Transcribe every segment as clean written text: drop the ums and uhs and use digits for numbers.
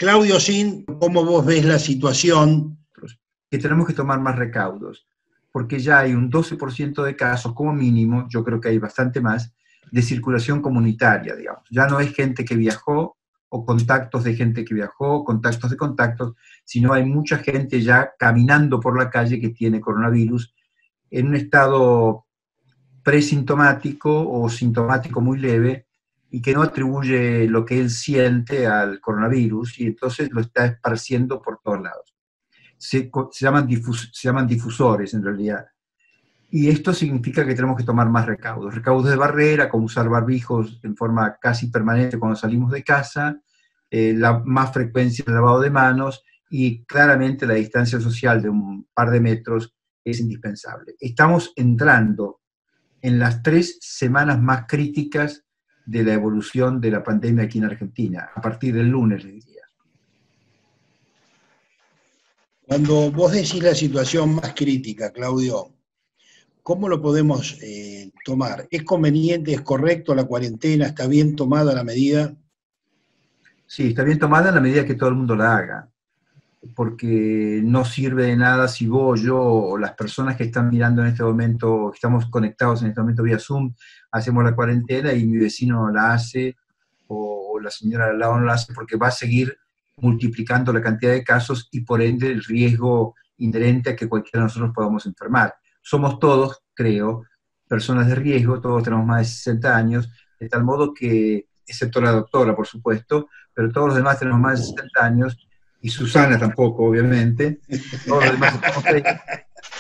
Claudio Sin, ¿cómo vos ves la situación? Que tenemos que tomar más recaudos, porque ya hay un 12% de casos, como mínimo, yo creo que hay bastante más, de circulación comunitaria, digamos. Ya no es gente que viajó, o contactos de gente que viajó, contactos de contactos, sino hay mucha gente ya caminando por la calle que tiene coronavirus en un estado presintomático o sintomático muy leve y que no atribuye lo que él siente al coronavirus y entonces lo está esparciendo por todos lados. Se llaman difusores en realidad. Y esto significa que tenemos que tomar más recaudos. Recaudos de barrera, como usar barbijos en forma casi permanente cuando salimos de casa, la más frecuencia del lavado de manos y claramente la distancia social de un par de metros es indispensable. Estamos entrando en las 3 semanas más críticas de la evolución de la pandemia aquí en Argentina, a partir del lunes, les diría. Cuando vos decís la situación más crítica, Claudio, ¿cómo lo podemos tomar? ¿Es conveniente, es correcto la cuarentena? ¿Está bien tomada la medida? Sí, está bien tomada en la medida que todo el mundo la haga, porque no sirve de nada si vos, yo o las personas que están mirando en este momento, que estamos conectados en este momento vía Zoom, hacemos la cuarentena y mi vecino no la hace, o la señora al lado no la hace, porque va a seguir multiplicando la cantidad de casos y por ende el riesgo inherente a que cualquiera de nosotros podamos enfermar. Somos todos, creo, personas de riesgo, todos tenemos más de 60 años, de tal modo que, excepto la doctora, por supuesto, pero todos los demás tenemos más de 60 años, y Susana tampoco, obviamente, todos los demás estamos ahí.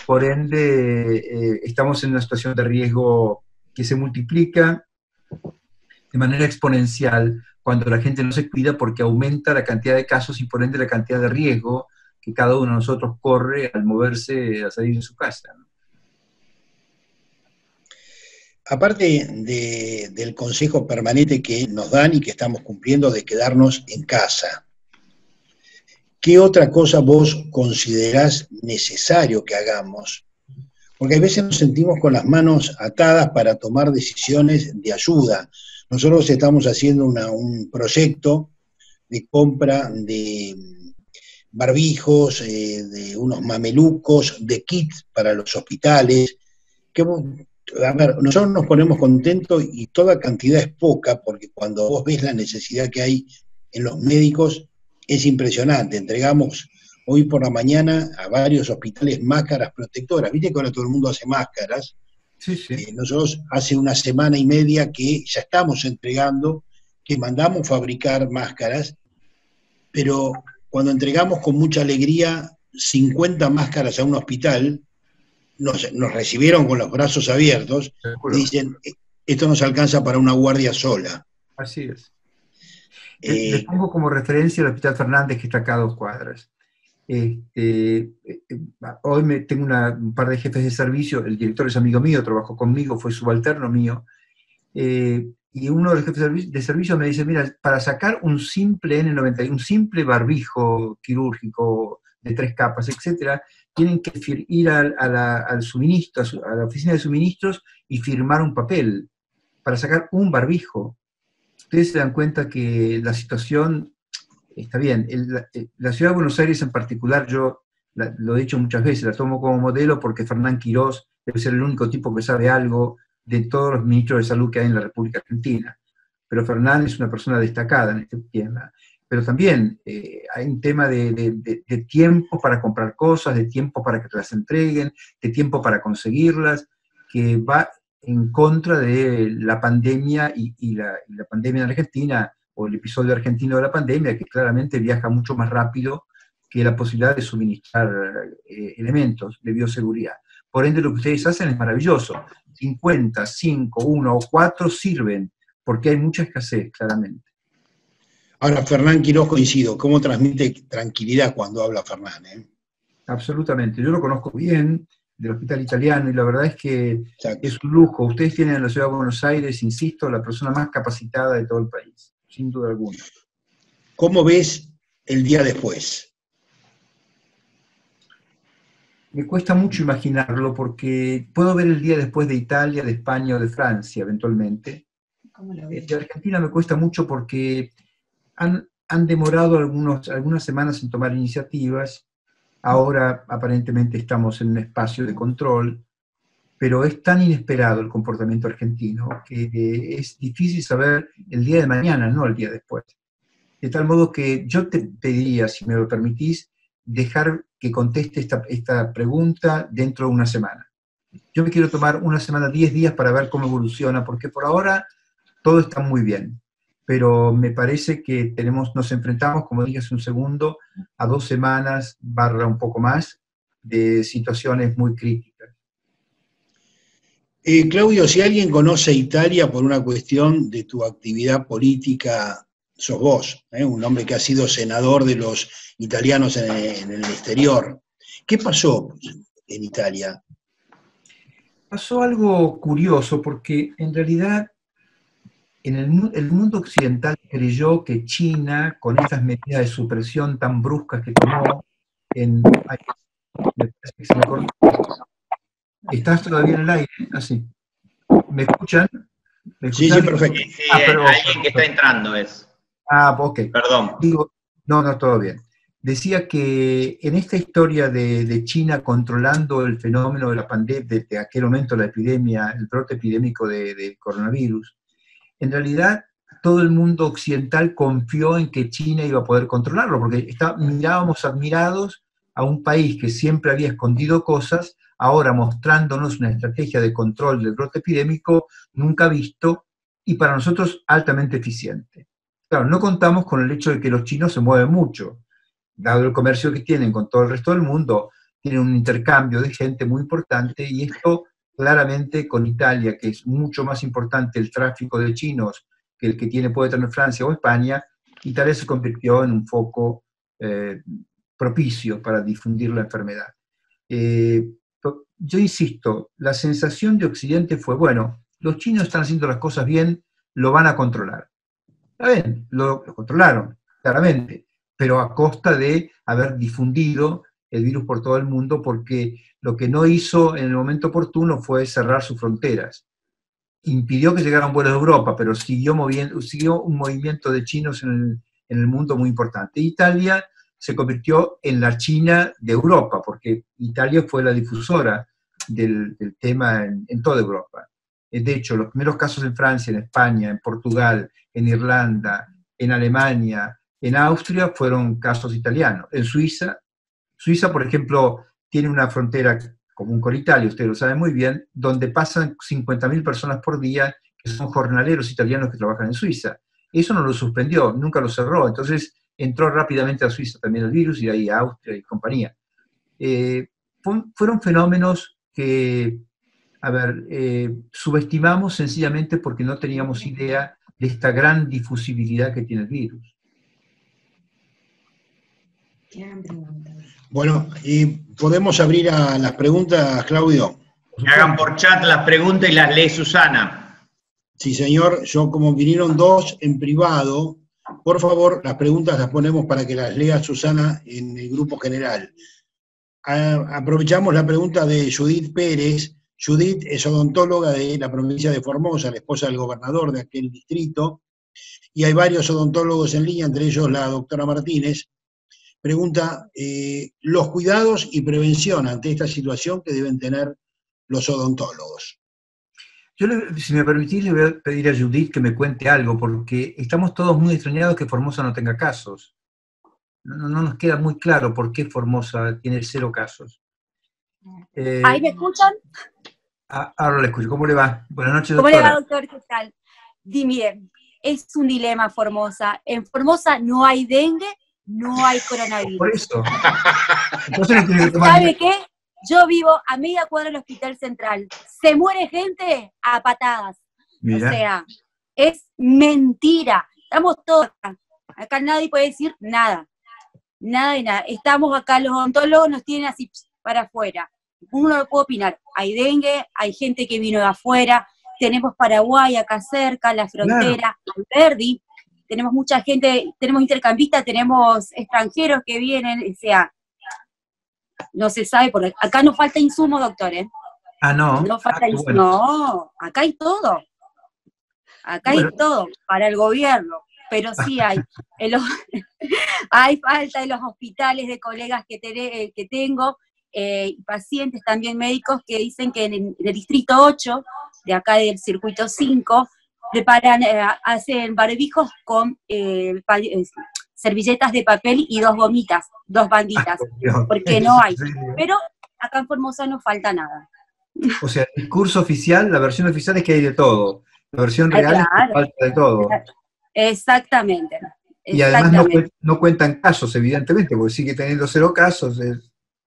Por ende, estamos en una situación de riesgo que se multiplica de manera exponencial cuando la gente no se cuida porque aumenta la cantidad de casos y por ende la cantidad de riesgo que cada uno de nosotros corre al moverse, a salir de su casa, ¿no? Aparte del consejo permanente que nos dan y que estamos cumpliendo de quedarnos en casa, ¿qué otra cosa vos considerás necesario que hagamos? Porque a veces nos sentimos con las manos atadas para tomar decisiones de ayuda. Nosotros estamos haciendo un proyecto de compra de barbijos, de unos mamelucos, de kits para los hospitales. Que, a ver, nosotros nos ponemos contentos y toda cantidad es poca, porque cuando vos ves la necesidad que hay en los médicos, es impresionante. Entregamos hoy por la mañana a varios hospitales máscaras protectoras. Viste que ahora todo el mundo hace máscaras. Sí, sí. Nosotros hace una semana y media que ya estamos entregando, que mandamos fabricar máscaras, pero cuando entregamos con mucha alegría 50 máscaras a un hospital, nos recibieron con los brazos abiertos y dicen, esto nos alcanza para una guardia sola. Así es. Les pongo como referencia el Hospital Fernández, que está acá a 2 cuadras. Hoy tengo un par de jefes de servicio, el director es amigo mío, trabajó conmigo, fue subalterno mío, y uno de los jefes de servicio me dice, mira, para sacar un simple N91, un simple barbijo quirúrgico de 3 capas, etcétera, tienen que ir al suministro, a la oficina de suministros y firmar un papel para sacar un barbijo. Ustedes se dan cuenta que la situación está bien. La ciudad de Buenos Aires en particular, yo lo he dicho muchas veces, la tomo como modelo porque Fernán Quirós debe ser el único tipo que sabe algo de todos los ministros de salud que hay en la República Argentina. Pero Fernán es una persona destacada en este tema. Pero también hay un tema de tiempo para comprar cosas, de tiempo para que te las entreguen, de tiempo para conseguirlas, que va en contra de la pandemia y la pandemia en Argentina, o el episodio argentino de la pandemia, que claramente viaja mucho más rápido que la posibilidad de suministrar elementos de bioseguridad. Por ende, lo que ustedes hacen es maravilloso. 50, 5, 1 o 4 sirven, porque hay mucha escasez, claramente. Ahora, Fernán Quirós, coincido, ¿cómo transmite tranquilidad cuando habla Fernán? Absolutamente, yo lo conozco bien, del Hospital Italiano, y la verdad es que Exacto. es un lujo. Ustedes tienen en la Ciudad de Buenos Aires, insisto, la persona más capacitada de todo el país, sin duda alguna. ¿Cómo ves el día después? Me cuesta mucho imaginarlo porque puedo ver el día después de Italia, de España o de Francia, eventualmente. De Argentina me cuesta mucho porque han han demorado algunas semanas en tomar iniciativas. Ahora aparentemente estamos en un espacio de control, pero es tan inesperado el comportamiento argentino que es difícil saber el día de mañana, no el día después. De tal modo que yo te pediría, si me lo permitís, dejar que conteste esta pregunta dentro de una semana. Yo me quiero tomar una semana, 10 días para ver cómo evoluciona, porque por ahora todo está muy bien. Pero me parece que nos enfrentamos, como dije hace un segundo, a 2 semanas, barra un poco más, de situaciones muy críticas. Claudio, si alguien conoce Italia por una cuestión de tu actividad política, sos vos, un hombre que ha sido senador de los italianos en el exterior. ¿Qué pasó en Italia? Pasó algo curioso, porque en realidad el mundo occidental creyó que China, con estas medidas de supresión tan bruscas que tomó, me parece que se me cortó. ¿Estás todavía en el aire? Así. ¿Me escuchan? ¿Me escuchan? Sí, perfecto. Sí, alguien que está entrando es. Ok. Perdón. No, todo bien. Decía que en esta historia de China controlando el fenómeno de la pandemia, de aquel momento la epidemia, el brote epidémico de coronavirus, en realidad todo el mundo occidental confió en que China iba a poder controlarlo, porque mirábamos admirados a un país que siempre había escondido cosas, ahora mostrándonos una estrategia de control del brote epidémico nunca visto y para nosotros altamente eficiente. Claro, no contamos con el hecho de que los chinos se mueven mucho, dado el comercio que tienen con todo el resto del mundo, tienen un intercambio de gente muy importante y esto claramente con Italia, que es mucho más importante el tráfico de chinos que el que puede tener Francia o España, Italia se convirtió en un foco propicio para difundir la enfermedad. Yo insisto, la sensación de Occidente fue, bueno, los chinos están haciendo las cosas bien, lo van a controlar. Está bien, lo controlaron, claramente, pero a costa de haber difundido el virus por todo el mundo, porque lo que no hizo en el momento oportuno fue cerrar sus fronteras. Impidió que llegaran vuelos de Europa, pero siguió un movimiento de chinos en el mundo muy importante. Italia se convirtió en la China de Europa, porque Italia fue la difusora del tema en toda Europa. De hecho, los primeros casos en Francia, en España, en Portugal, en Irlanda, en Alemania, en Austria, fueron casos italianos. En Suiza, por ejemplo, tiene una frontera común con Italia, ustedes lo saben muy bien, donde pasan 50.000 personas por día que son jornaleros italianos que trabajan en Suiza. Eso no lo suspendió, nunca lo cerró, entonces entró rápidamente a Suiza también el virus y de ahí a Austria y compañía. Fueron fenómenos que, subestimamos sencillamente porque no teníamos idea de esta gran difusibilidad que tiene el virus. Bueno, y podemos abrir a las preguntas, Claudio. Que hagan por chat las preguntas y las lee Susana. Sí, señor. Yo, como vinieron 2 en privado, por favor, las preguntas las ponemos para que las lea Susana en el grupo general. Aprovechamos la pregunta de Judith Pérez. Judith es odontóloga de la provincia de Formosa, la esposa del gobernador de aquel distrito, y hay varios odontólogos en línea, entre ellos la doctora Martínez. Pregunta, los cuidados y prevención ante esta situación que deben tener los odontólogos. Yo, si me permitís, le voy a pedir a Judith que me cuente algo, porque estamos todos muy extrañados que Formosa no tenga casos. No nos queda muy claro por qué Formosa tiene 0 casos. ¿Ahí me escuchan? Ahora le escucho. ¿Cómo le va? Buenas noches, doctora. ¿Cómo le va, doctor? ¿Qué tal? Miren, es un dilema Formosa. En Formosa no hay dengue, no hay coronavirus. Por eso. Entonces no tiene que tomar. ¿Sabe qué? Yo vivo a media cuadra del Hospital Central. Se muere gente a patadas. Mira. O sea, es mentira. Estamos todos acá. Acá nadie puede decir nada. Nada de nada. Estamos acá, los odontólogos nos tienen así para afuera. Uno no puede opinar. Hay dengue, hay gente que vino de afuera. Tenemos Paraguay acá cerca, la frontera, Alberdi. Tenemos mucha gente, tenemos intercambistas, tenemos extranjeros que vienen, o sea, no se sabe, porque acá no falta insumo, doctor, ¿eh? No. No falta insumo, bueno. No, acá hay todo. Acá hay todo, para el gobierno, pero sí hay. Hay falta en los hospitales de colegas que tengo, pacientes también médicos que dicen que en el distrito 8, de acá del circuito 5, preparan, hacen barbijos con servilletas de papel y 2 gomitas, 2 banditas, porque no hay. Pero acá en Formosa no falta nada. O sea, el discurso oficial, la versión oficial es que hay de todo. La versión real es que falta de todo. Exactamente. Y además no cuentan casos, evidentemente, porque sigue teniendo 0 casos.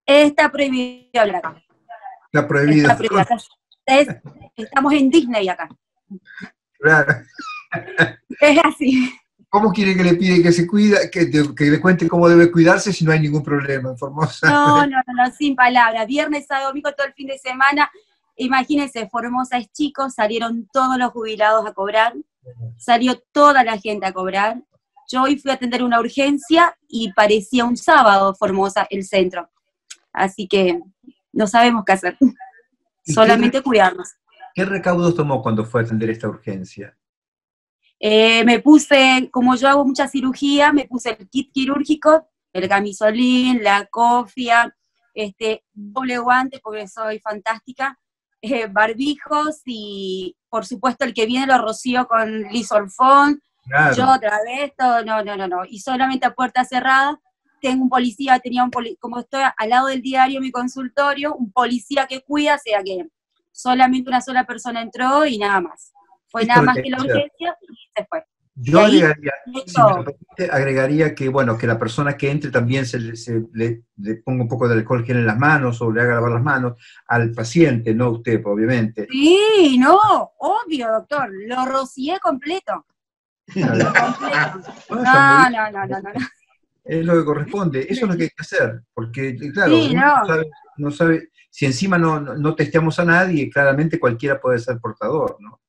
Está prohibido hablar acá. Está prohibido. Está prohibido. Estamos en Disney acá. Claro. Es así. ¿Cómo quiere que le pide que se cuida, que le cuente cómo debe cuidarse si no hay ningún problema en Formosa? No, sin palabras. Viernes, sábado, domingo, todo el fin de semana. Imagínense, Formosa es chico, salieron todos los jubilados a cobrar, salió toda la gente a cobrar. Yo hoy fui a atender una urgencia y parecía un sábado Formosa, el centro. Así que no sabemos qué hacer, solamente cuidarnos. ¿Qué recaudos tomó cuando fue a atender esta urgencia? Me puse, como yo hago mucha cirugía, me puse el kit quirúrgico, el camisolín, la cofia, doble guante porque soy fantástica, barbijos y por supuesto el que viene lo rocío con lisolfón. Claro. Yo otra vez, todo, no, y solamente a puerta cerrada. Tengo un policía, como estoy al lado del diario, mi consultorio, un policía que cuida, o sea que solamente una sola persona entró y nada más. Fue nada más que la urgencia y se fue. Yo agregaría que, bueno, que la persona que entre también le ponga un poco de alcohol gel en las manos o le haga lavar las manos al paciente, no a usted, obviamente. Sí, no, obvio, doctor, lo rocié completo. No. Es lo que corresponde, eso es lo que hay que hacer, porque claro, sí, no sabe, si encima no testeamos a nadie, claramente cualquiera puede ser portador, ¿no?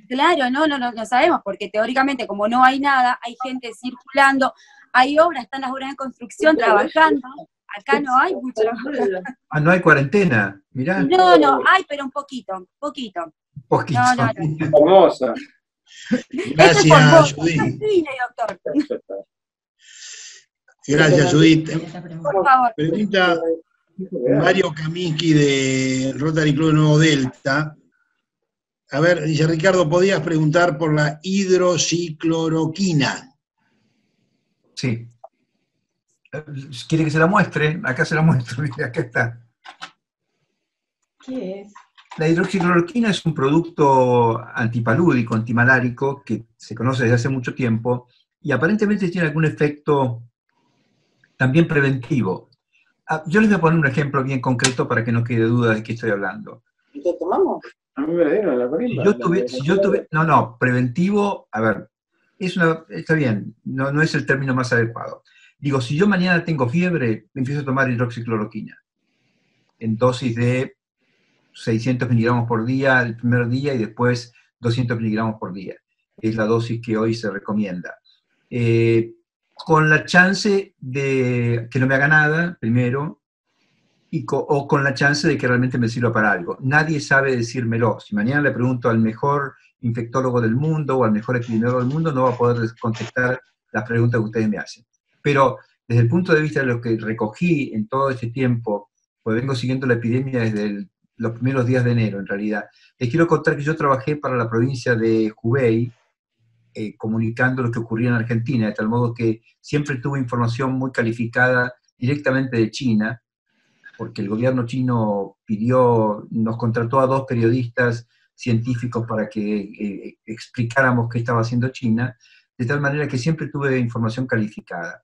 Claro, no sabemos, porque teóricamente como no hay nada, hay gente circulando, hay obras, están las obras en construcción, trabajando, acá no hay mucho. No hay cuarentena, mirá. No, hay, pero un poquito. Hermosa. Gracias, Judith. Gracias, Judith. Por favor. Pregunta Mario Kaminski de Rotary Club Nuevo Delta. A ver, dice Ricardo, ¿podías preguntar por la hidroxicloroquina? Sí. ¿Quiere que se la muestre? Acá se la muestro, mira, acá está. ¿Qué es? La hidroxicloroquina es un producto antipalúdico, antimalárico, que se conoce desde hace mucho tiempo, y aparentemente tiene algún efecto también preventivo. Yo les voy a poner un ejemplo bien concreto para que no quede duda de qué estoy hablando. ¿Y qué tomamos? A mí me la dieron la corimba. Preventivo, a ver, está bien, no es el término más adecuado. Digo, si yo mañana tengo fiebre, empiezo a tomar hidroxicloroquina en dosis de 600 miligramos por día el primer día y después 200 miligramos por día. Es la dosis que hoy se recomienda. Con la chance de que no me haga nada, primero, o con la chance de que realmente me sirva para algo. Nadie sabe decírmelo. Si mañana le pregunto al mejor infectólogo del mundo o al mejor epidemiólogo del mundo, no va a poder contestar las preguntas que ustedes me hacen. Pero desde el punto de vista de lo que recogí en todo este tiempo, pues vengo siguiendo la epidemia desde los primeros días de enero, en realidad, les quiero contar que yo trabajé para la provincia de Hubei, comunicando lo que ocurría en Argentina, de tal modo que siempre tuve información muy calificada directamente de China, porque el gobierno chino nos contrató a 2 periodistas científicos para que explicáramos qué estaba haciendo China, de tal manera que siempre tuve información calificada.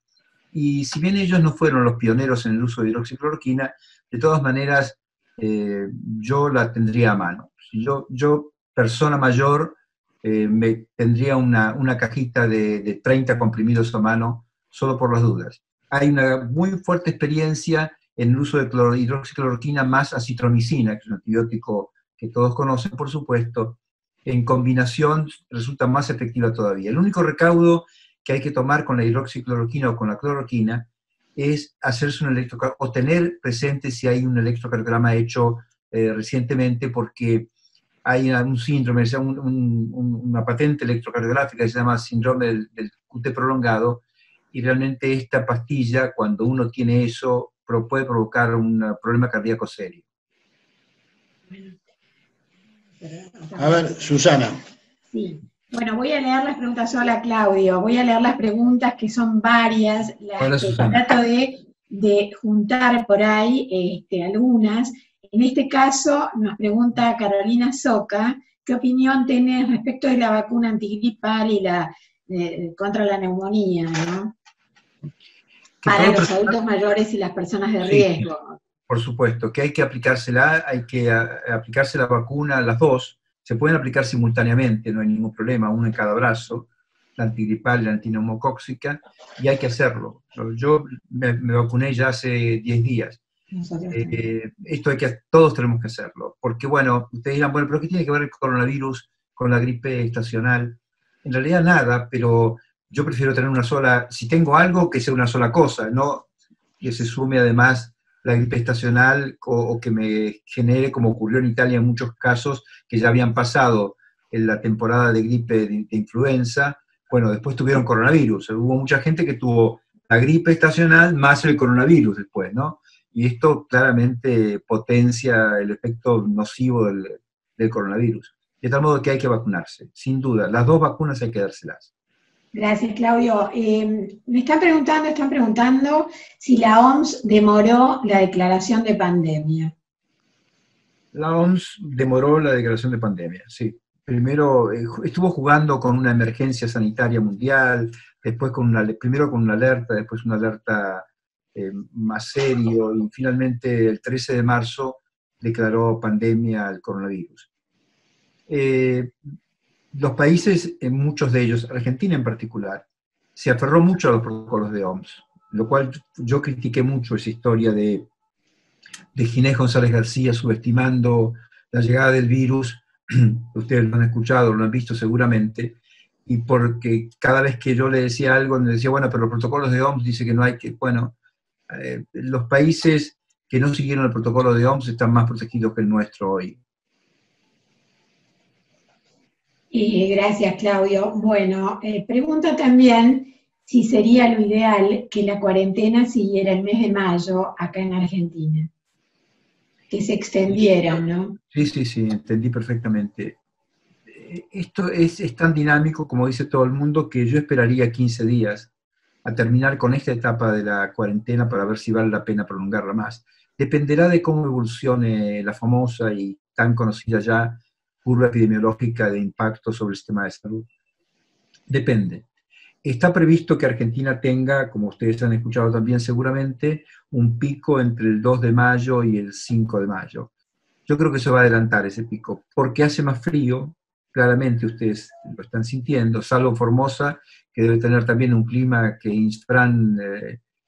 Y si bien ellos no fueron los pioneros en el uso de hidroxicloroquina, de todas maneras yo la tendría a mano. Si yo persona mayor, me tendría una cajita de 30 comprimidos a mano, solo por las dudas. Hay una muy fuerte experiencia en el uso de hidroxicloroquina más acitromicina, que es un antibiótico que todos conocen, por supuesto, en combinación resulta más efectiva todavía. El único recaudo que hay que tomar con la hidroxicloroquina o con la cloroquina es hacerse un electrocardiograma, o tener presente si hay un electrocardiograma hecho recientemente, porque hay un síndrome, una patente electrocardiográfica que se llama síndrome del QT prolongado, y realmente esta pastilla, cuando uno tiene eso, puede provocar un problema cardíaco serio. A ver, Susana. Sí. Bueno, voy a leer las preguntas. Hola, Claudio. Voy a leer las preguntas, que son varias, las Hola, que Susana. trato de juntar por ahí algunas. En este caso nos pregunta Carolina Soca, ¿qué opinión tenés respecto de la vacuna antigripal y contra la neumonía, ¿no? Para los adultos mayores y las personas de riesgo? Por supuesto, que hay que aplicársela, hay que aplicarse la vacuna, las dos, se pueden aplicar simultáneamente, no hay ningún problema, uno en cada brazo, la antigripal y la antineumocóxica, y hay que hacerlo. Yo me vacuné ya hace 10 días. Esto todos tenemos que hacerlo, porque bueno, ustedes dirán, bueno, pero ¿qué tiene que ver el coronavirus con la gripe estacional? En realidad nada, pero yo prefiero tener una sola, si tengo algo, que sea una sola cosa, no que se sume además la gripe estacional o que me genere, como ocurrió en Italia en muchos casos, que ya habían pasado en la temporada de gripe de influenza, bueno, después tuvieron coronavirus. Hubo mucha gente que tuvo la gripe estacional más el coronavirus después, ¿no? Y esto claramente potencia el efecto nocivo del coronavirus. De tal modo que hay que vacunarse, sin duda. Las dos vacunas hay que dárselas. Gracias, Claudio. Me están preguntando si la OMS demoró la declaración de pandemia. La OMS demoró la declaración de pandemia, sí. Primero estuvo jugando con una emergencia sanitaria mundial, después primero con una alerta, después una alerta más serio, y finalmente el 13 de marzo declaró pandemia al coronavirus. Los países, muchos de ellos, Argentina en particular, se aferró mucho a los protocolos de OMS, lo cual yo critiqué mucho esa historia de Ginés González García subestimando la llegada del virus. Ustedes lo han escuchado, lo han visto seguramente, y porque cada vez que yo le decía algo, me decía, bueno, pero los protocolos de OMS dice que no hay que, bueno, los países que no siguieron el protocolo de OMS están más protegidos que el nuestro hoy. Gracias, Claudio. Bueno, pregunta también si sería lo ideal que la cuarentena siguiera el mes de mayo acá en Argentina, que se extendiera, ¿no? Sí, entendí perfectamente. Esto es tan dinámico, como dice todo el mundo, que yo esperaría 15 días a terminar con esta etapa de la cuarentena para ver si vale la pena prolongarla más. Dependerá de cómo evolucione la famosa y tan conocida ya curva epidemiológica de impacto sobre el sistema de salud. Depende. Está previsto que Argentina tenga, como ustedes han escuchado también seguramente, un pico entre el 2 de mayo y el 5 de mayo. Yo creo que se va a adelantar ese pico, porque hace más frío, claramente ustedes lo están sintiendo, salvo Formosa, que debe tener también un clima que Instran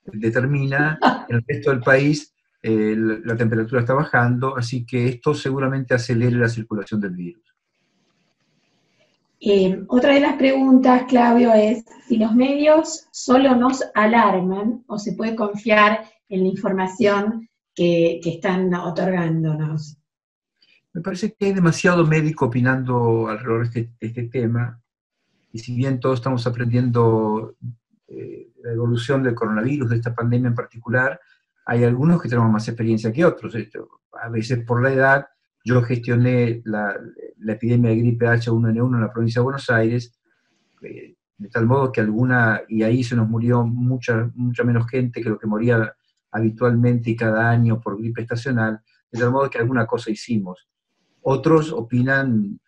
determina. En el resto del país la temperatura está bajando, así que esto seguramente acelere la circulación del virus. Otra de las preguntas, Claudio, es si los medios solo nos alarman o se puede confiar en la información que están otorgándonos. Me parece que hay demasiado médico opinando alrededor de este tema, y si bien todos estamos aprendiendo la evolución del coronavirus, de esta pandemia en particular, hay algunos que tenemos más experiencia que otros. A veces por la edad, yo gestioné la epidemia de gripe H1N1 en la provincia de Buenos Aires, de tal modo que y ahí se nos murió mucha menos gente que lo que moría habitualmente y cada año por gripe estacional, de tal modo que alguna cosa hicimos. Otros opinan,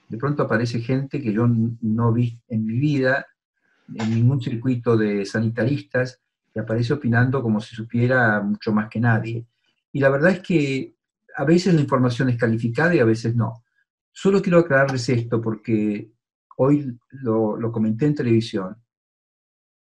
de pronto aparece gente que yo no vi en mi vida, en ningún circuito de sanitaristas, que aparece opinando como si supiera mucho más que nadie. Y la verdad es que a veces la información es calificada y a veces no. Solo quiero aclararles esto porque hoy lo comenté en televisión.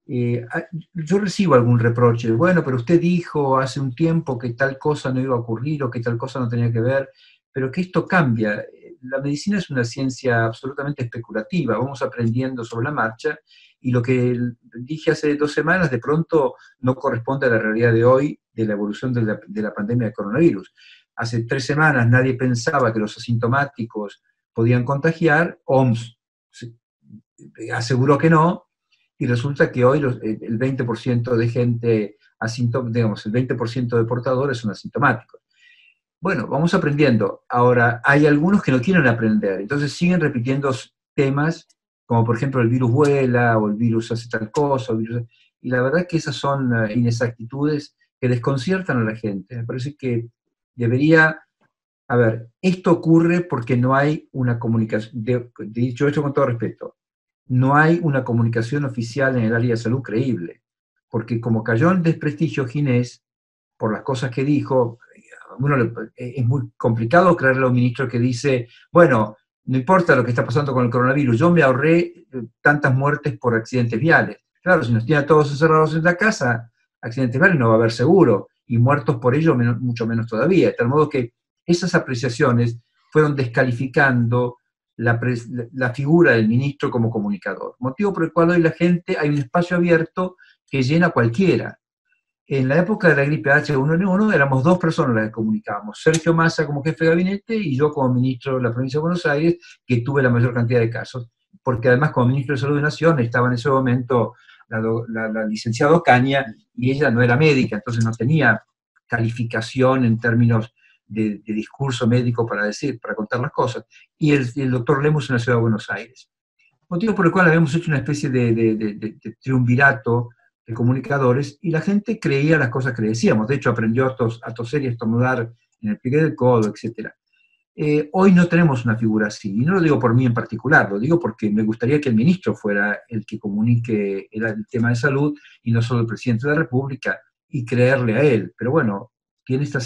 Yo recibo algún reproche, bueno, pero usted dijo hace un tiempo que tal cosa no iba a ocurrir o que tal cosa no tenía que ver, pero que esto cambia. La medicina es una ciencia absolutamente especulativa, vamos aprendiendo sobre la marcha, y lo que dije hace 2 semanas de pronto no corresponde a la realidad de hoy, de la evolución de la pandemia de coronavirus. Hace 3 semanas nadie pensaba que los asintomáticos podían contagiar, OMS aseguró que no, y resulta que hoy el 20% de gente digamos, el 20% de portadores son asintomáticos. Bueno, vamos aprendiendo. Ahora, hay algunos que no quieren aprender, entonces siguen repitiendo temas, como por ejemplo el virus vuela, o el virus hace tal cosa, y la verdad que esas son inexactitudes que desconciertan a la gente. Me parece que debería... A ver, esto ocurre porque no hay una comunicación, dicho esto con todo respeto, no hay una comunicación oficial en el área de salud creíble, porque como cayó en desprestigio Ginés, por las cosas que dijo, es muy complicado creerle a un ministro que dice, bueno, no importa lo que está pasando con el coronavirus, yo me ahorré tantas muertes por accidentes viales. Claro, si nos tiene a todos encerrados en la casa, accidentes viales no va a haber seguro, y muertos por ello mucho menos todavía, de tal modo que esas apreciaciones fueron descalificando la figura del ministro como comunicador, motivo por el cual hoy la gente, hay un espacio abierto que llena cualquiera. En la época de la gripe H1N1 éramos 2 personas las que comunicábamos, Sergio Massa como jefe de gabinete y yo como ministro de la provincia de Buenos Aires, que tuve la mayor cantidad de casos, porque además como ministro de Salud de Nación estaba en ese momento la licenciada Ocaña, y ella no era médica, entonces no tenía calificación en términos de discurso médico para contar las cosas, y el doctor Lemus en la ciudad de Buenos Aires. Motivo por el cual habíamos hecho una especie de triunvirato de comunicadores, y la gente creía las cosas que le decíamos. De hecho, aprendió a toser y a estornudar en el pliegue del codo, etc. Hoy no tenemos una figura así, y no lo digo por mí en particular, lo digo porque me gustaría que el ministro fuera el que comunique el tema de salud, y no solo el presidente de la República, y creerle a él. Pero bueno, tiene esta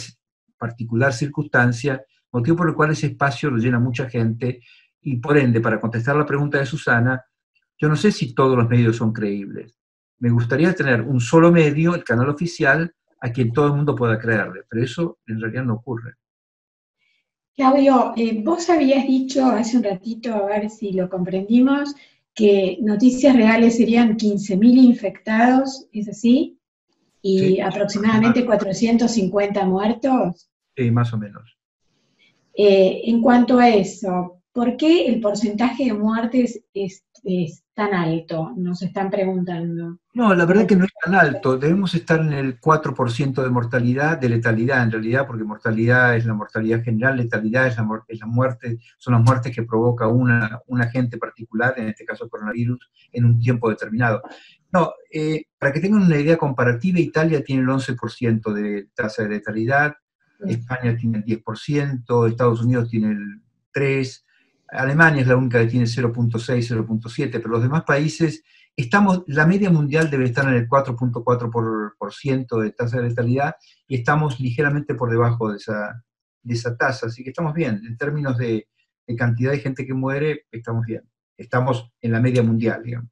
particular circunstancia, motivo por el cual ese espacio lo llena mucha gente, y por ende, para contestar la pregunta de Susana, yo no sé si todos los medios son creíbles. Me gustaría tener un solo medio, el canal oficial, a quien todo el mundo pueda creerle, pero eso en realidad no ocurre. Claudio, vos habías dicho hace un ratito, a ver si lo comprendimos, que Noticias Reales serían 15.000 infectados, ¿es así? Y sí, aproximadamente 450 muertos. Sí, más o menos. En cuanto a eso, ¿por qué el porcentaje de muertes es tan alto? Nos están preguntando. No, la verdad que no es tan alto. Debemos estar en el 4% de mortalidad, de letalidad en realidad, porque mortalidad es la mortalidad general, letalidad es la muerte, son las muertes que provoca un agente particular, en este caso el coronavirus, en un tiempo determinado. No, para que tengan una idea comparativa, Italia tiene el 11% de tasa de letalidad, España tiene el 10%, Estados Unidos tiene el 3%, Alemania es la única que tiene 0.6, 0.7, pero los demás países, la media mundial debe estar en el 4.4% de tasa de letalidad, y estamos ligeramente por debajo de esa tasa, así que estamos bien, en términos de cantidad de gente que muere, estamos bien, estamos en la media mundial, digamos.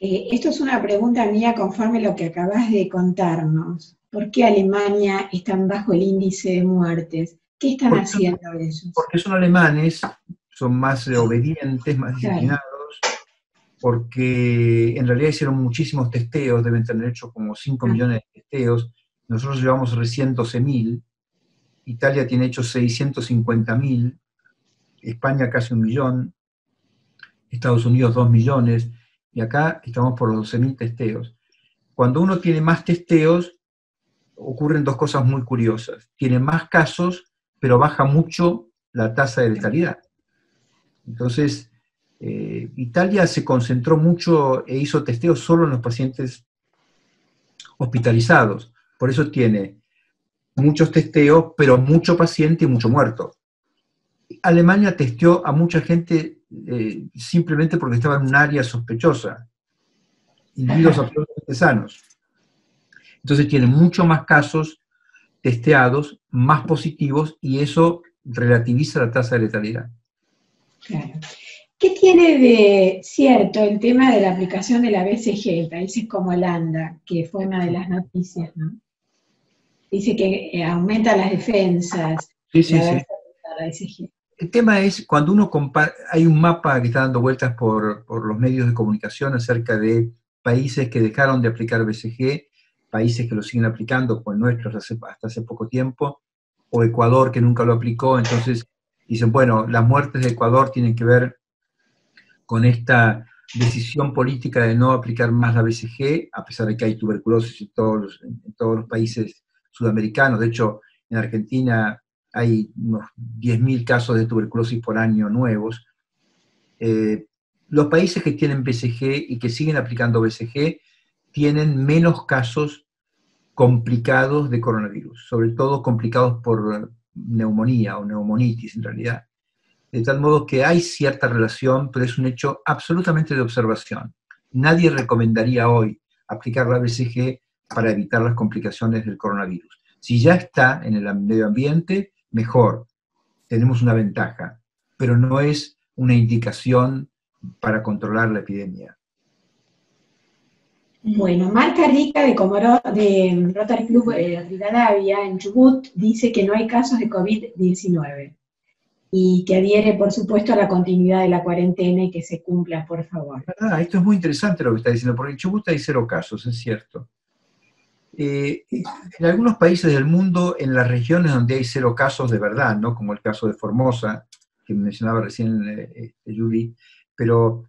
Esto es una pregunta mía conforme a lo que acabas de contarnos. ¿Por qué Alemania está bajo el índice de muertes? ¿Qué están haciendo ellos? Porque son alemanes, son más obedientes, más disciplinados, porque en realidad hicieron muchísimos testeos, deben tener hecho como 5 millones de testeos, nosotros llevamos recién 12.000, Italia tiene hecho 650.000, España casi 1 millón, Estados Unidos 2 millones, y acá estamos por los 12.000 testeos. Cuando uno tiene más testeos, ocurren 2 cosas muy curiosas. Tiene más casos, pero baja mucho la tasa de letalidad. Entonces, Italia se concentró mucho e hizo testeos solo en los pacientes hospitalizados. Por eso tiene muchos testeos, pero mucho paciente y mucho muerto. Alemania testeó a mucha gente simplemente porque estaba en un área sospechosa, individuos absolutamente sanos. Entonces tiene mucho más casos testeados, más positivos, y eso relativiza la tasa de letalidad. Claro. ¿Qué tiene de cierto el tema de la aplicación de la BCG en países como Holanda, que fue una de las noticias, ¿no? Dice que aumenta las defensas. Sí. La BCG. El tema es, cuando uno compara, hay un mapa que está dando vueltas por los medios de comunicación acerca de países que dejaron de aplicar BCG, países que lo siguen aplicando, como el nuestro hasta hace poco tiempo, o Ecuador que nunca lo aplicó. Entonces Dicen, bueno, las muertes de Ecuador tienen que ver con esta decisión política de no aplicar más la BCG, a pesar de que hay tuberculosis en todos los países sudamericanos. De hecho, en Argentina hay unos 10.000 casos de tuberculosis por año nuevos. Los países que tienen BCG y que siguen aplicando BCG tienen menos casos complicados de coronavirus, sobre todo complicados por neumonía o neumonitis en realidad. De tal modo que hay cierta relación, pero es un hecho absolutamente de observación. Nadie recomendaría hoy aplicar la BCG para evitar las complicaciones del coronavirus. Si ya está en el medio ambiente, mejor, tenemos una ventaja, pero no es una indicación para controlar la epidemia. Bueno, Marta Rica de Rotary Club Rivadavia, en Chubut, dice que no hay casos de COVID-19 y que adhiere, por supuesto, a la continuidad de la cuarentena y que se cumpla, por favor. Esto es muy interesante lo que está diciendo, porque en Chubut hay 0 casos, es cierto. En algunos países del mundo, en las regiones donde hay 0 casos de verdad, ¿no? Como el caso de Formosa, que mencionaba recién Julie, pero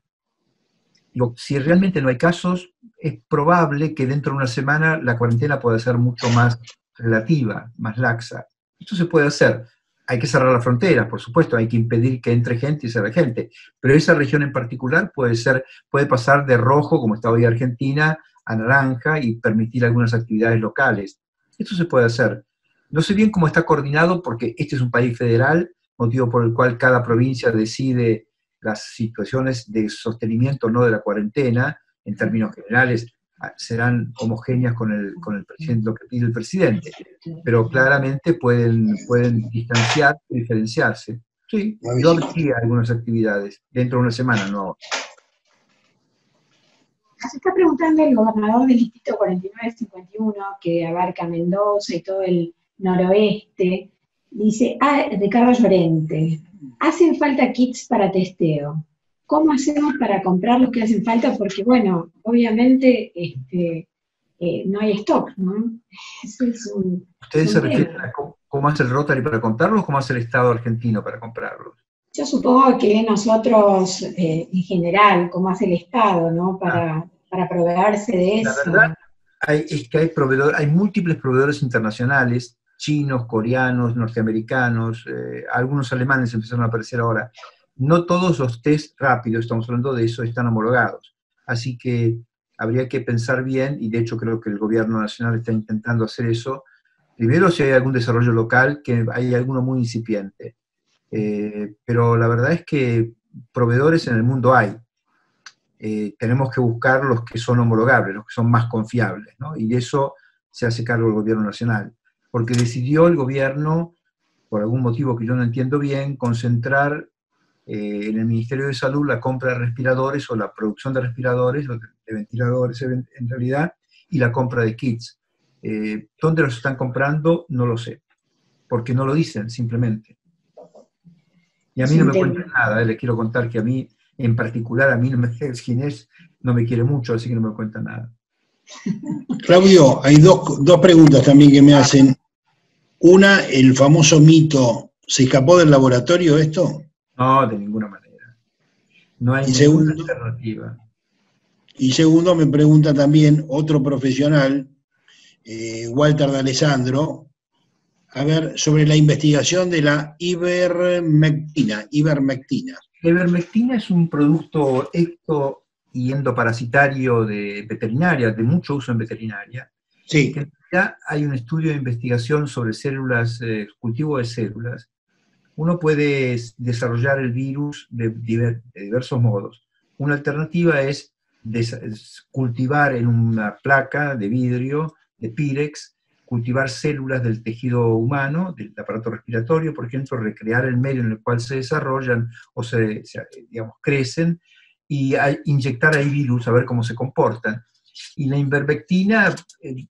si realmente no hay casos, es probable que dentro de una semana la cuarentena pueda ser mucho más relativa, más laxa. Esto se puede hacer. Hay que cerrar las fronteras, por supuesto, hay que impedir que entre gente y salga gente, pero esa región en particular puede pasar de rojo, como está hoy Argentina, a naranja y permitir algunas actividades locales. Esto se puede hacer. No sé bien cómo está coordinado porque este es un país federal, motivo por el cual cada provincia decide las situaciones de sostenimiento o no de la cuarentena, en términos generales, serán homogéneas con el presidente, lo que pide el presidente, pero claramente pueden distanciarse, diferenciarse. Sí, yo abriría algunas actividades dentro de una semana, no. Se está preguntando el gobernador del distrito 4951, que abarca Mendoza y todo el noroeste, dice, Ricardo Llorente, hacen falta kits para testeo. ¿Cómo hacemos para comprar los que hacen falta? Porque, bueno, obviamente no hay stock, ¿no? ¿Ustedes se refieren a cómo hace el Rotary para comprarlos o cómo hace el Estado argentino para comprarlos? Yo supongo que nosotros, en general, cómo hace el Estado, ¿no? Para proveerse de eso. La verdad es que hay múltiples proveedores internacionales, chinos, coreanos, norteamericanos, algunos alemanes empezaron a aparecer ahora. No todos los test rápidos, estamos hablando de eso, están homologados. Así que habría que pensar bien, y de hecho creo que el gobierno nacional está intentando hacer eso. Primero, si hay algún desarrollo local, que hay alguno muy incipiente. Pero la verdad es que proveedores en el mundo hay. Tenemos que buscar los que son homologables, los que son más confiables, ¿no? Y de eso se hace cargo el gobierno nacional. Porque decidió el gobierno, por algún motivo que yo no entiendo bien, concentrar en el Ministerio de Salud la compra de respiradores o la producción de respiradores, de ventiladores en realidad, y la compra de kits. ¿Dónde los están comprando? No lo sé, porque no lo dicen simplemente. Y a mí no me cuentan nada, les quiero contar que a mí, en particular, a mí Ginés no me quiere mucho, así que no me cuenta nada. Claudio, hay dos preguntas también que me hacen. Una, el famoso mito, ¿se escapó del laboratorio esto? No, de ninguna manera. No hay ninguna alternativa. Y segundo, me pregunta también otro profesional, Walter D'Alessandro, a ver, sobre la investigación de la ivermectina. Ivermectina es un producto ecto y endoparasitario de veterinaria, de mucho uso en veterinaria. Sí. Que en realidad hay un estudio de investigación sobre células, cultivo de células. Uno puede desarrollar el virus de diversos modos. Una alternativa es cultivar en una placa de vidrio, de Pyrex, cultivar células del tejido humano, del aparato respiratorio, por ejemplo, recrear el medio en el cual se desarrollan o digamos, crecen, y inyectar ahí virus a ver cómo se comportan. Y la ivermectina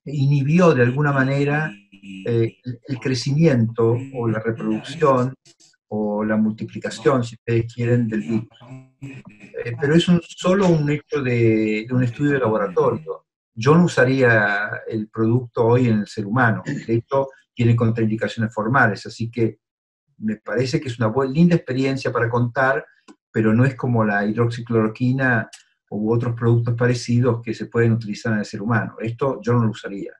inhibió de alguna manera el crecimiento o la reproducción o la multiplicación, si ustedes quieren, del virus. Pero es solo un hecho de un estudio de laboratorio. Yo no usaría el producto hoy en el ser humano. De hecho, tiene contraindicaciones formales, así que me parece que es una linda experiencia para contar, pero no es como la hidroxicloroquina u otros productos parecidos que se pueden utilizar en el ser humano. Esto yo no lo usaría.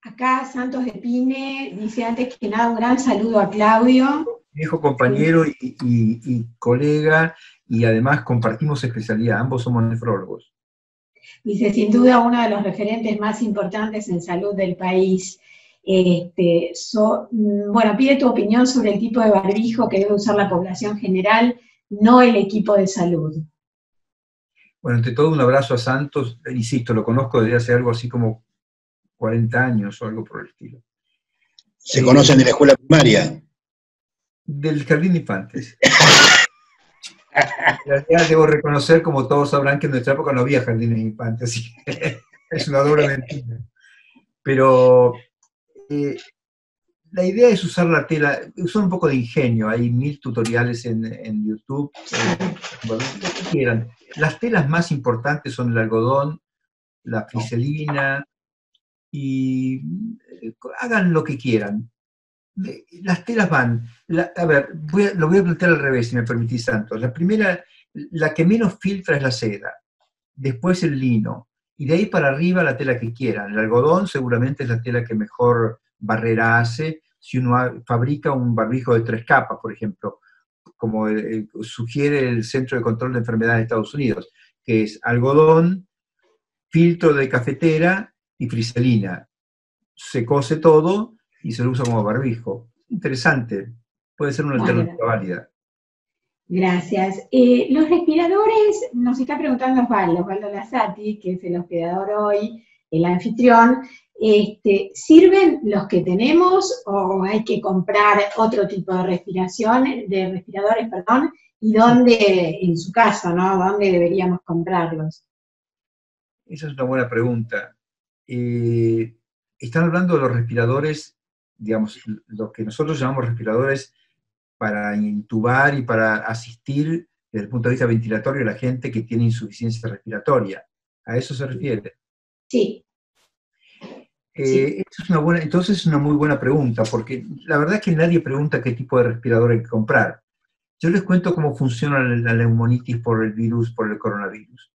Acá Santos de Pine dice antes que nada un gran saludo a Claudio. Viejo compañero y colega, y además compartimos especialidad, ambos somos nefrólogos. Dice, sin duda uno de los referentes más importantes en salud del país. Bueno, pide tu opinión sobre el tipo de barbijo que debe usar la población general, no el equipo de salud. Bueno, ante todo un abrazo a Santos, insisto, lo conozco desde hace algo así como 40 años o algo por el estilo. ¿Se conocen de la escuela primaria? Del jardín de infantes. Ya debo reconocer, como todos sabrán, que en nuestra época no había jardines de infantes, así que es una doble mentira. Pero la idea es usar la tela, usar un poco de ingenio, hay 1000 tutoriales en YouTube, lo que quieran. Las telas más importantes son el algodón, la friselina, y hagan lo que quieran. Las telas van, a ver, lo voy a plantear al revés, si me permitís, Santos. La primera, la que menos filtra es la seda, después el lino, y de ahí para arriba la tela que quieran. El algodón seguramente es la tela que mejor barrera hace, si uno fabrica un barbijo de 3 capas, por ejemplo, como sugiere el Centro de Control de Enfermedades de Estados Unidos, que es algodón, filtro de cafetera y friselina. Se cose todo y se lo usa como barbijo. Interesante, puede ser una alternativa válida. Gracias. Los respiradores, nos está preguntando Osvaldo Lazzati, que es el hospedador hoy, el anfitrión, ¿sirven los que tenemos o hay que comprar otro tipo de respiradores, perdón, y dónde, en su caso, ¿no? ¿Dónde deberíamos comprarlos? Esa es una buena pregunta. Están hablando de los respiradores, digamos, lo que nosotros llamamos respiradores para intubar y para asistir desde el punto de vista ventilatorio a la gente que tiene insuficiencia respiratoria. ¿A eso se refiere? Sí. Entonces es una muy buena pregunta, porque la verdad es que nadie pregunta qué tipo de respirador hay que comprar. Yo les cuento cómo funciona la neumonitis por el coronavirus.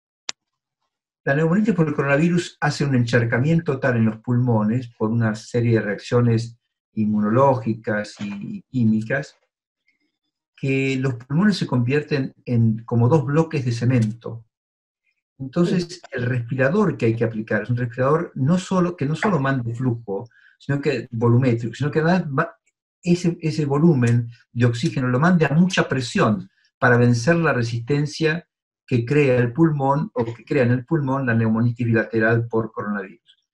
La neumonitis por el coronavirus hace un encharcamiento tal en los pulmones por una serie de reacciones inmunológicas y químicas que los pulmones se convierten en como 2 bloques de cemento. Entonces, el respirador que hay que aplicar es un respirador que no solo mande flujo, sino que volumétrico, sino que ese volumen de oxígeno lo mande a mucha presión para vencer la resistencia que crea el pulmón, o que crea en el pulmón la neumonitis bilateral por coronavirus.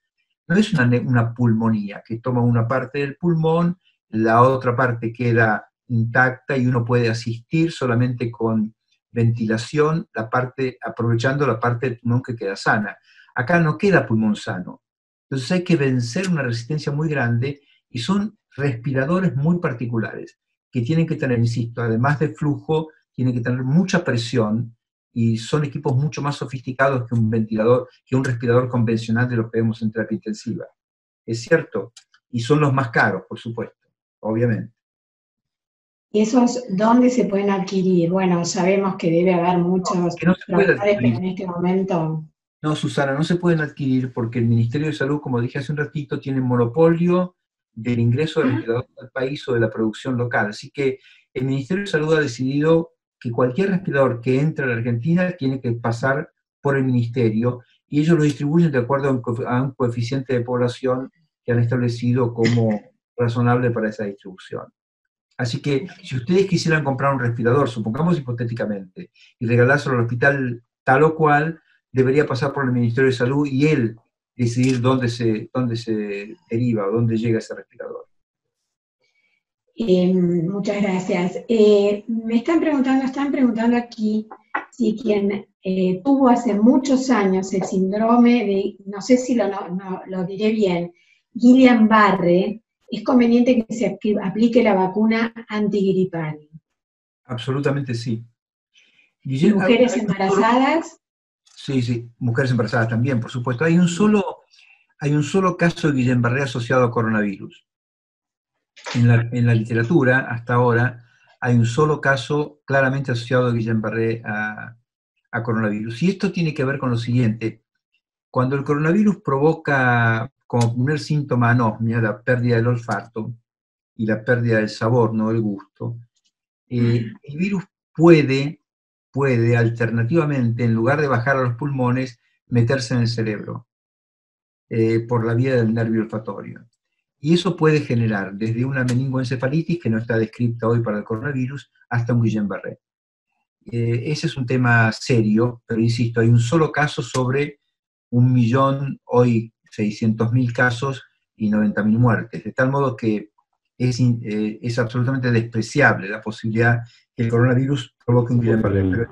No es una pulmonía que toma una parte del pulmón, la otra parte queda intacta y uno puede asistir solamente con ventilación, aprovechando la parte del pulmón que queda sana. Acá no queda pulmón sano. Entonces hay que vencer una resistencia muy grande y son respiradores muy particulares que tienen que tener, insisto, además de flujo, tienen que tener mucha presión y son equipos mucho más sofisticados que un ventilador, que un respirador convencional de los que vemos en terapia intensiva. Es cierto, y son los más caros, por supuesto, obviamente. ¿Y esos dónde se pueden adquirir? Bueno, sabemos que debe haber muchos productores, pero en este momento... No, Susana, no se pueden adquirir porque el Ministerio de Salud, como dije hace un ratito, tiene monopolio del ingreso de respiradores al país o de la producción local. Así que el Ministerio de Salud ha decidido que cualquier respirador que entre a la Argentina tiene que pasar por el Ministerio y ellos lo distribuyen de acuerdo a un coeficiente de población que han establecido como razonable para esa distribución. Así que si ustedes quisieran comprar un respirador, supongamos hipotéticamente, y regalárselo al hospital tal o cual, debería pasar por el Ministerio de Salud y él decidir dónde se deriva o dónde llega ese respirador. Muchas gracias. Me están preguntando aquí si quien tuvo hace muchos años el síndrome de, no sé si lo diré bien, Guillain-Barré, ¿es conveniente que se aplique la vacuna antigripal? Absolutamente sí. ¿Mujeres embarazadas? Sí, mujeres embarazadas también, por supuesto. Hay un solo caso de Guillain-Barré asociado a coronavirus. En la literatura, hasta ahora, hay un solo caso claramente asociado a Guillain-Barré a coronavirus. Y esto tiene que ver con lo siguiente. Cuando el coronavirus provoca como primer síntoma anosmia, la pérdida del olfato y la pérdida del sabor, no del gusto, el virus puede alternativamente, en lugar de bajar a los pulmones, meterse en el cerebro por la vía del nervio olfatorio. Y eso puede generar desde una meningoencefalitis, que no está descrita hoy para el coronavirus, hasta un Guillain-Barré. Ese es un tema serio, pero insisto, hay un solo caso sobre 1.000.000, hoy 600.000 casos y 90.000 muertes, de tal modo que es absolutamente despreciable la posibilidad que el coronavirus provoque un Guillain-Barré.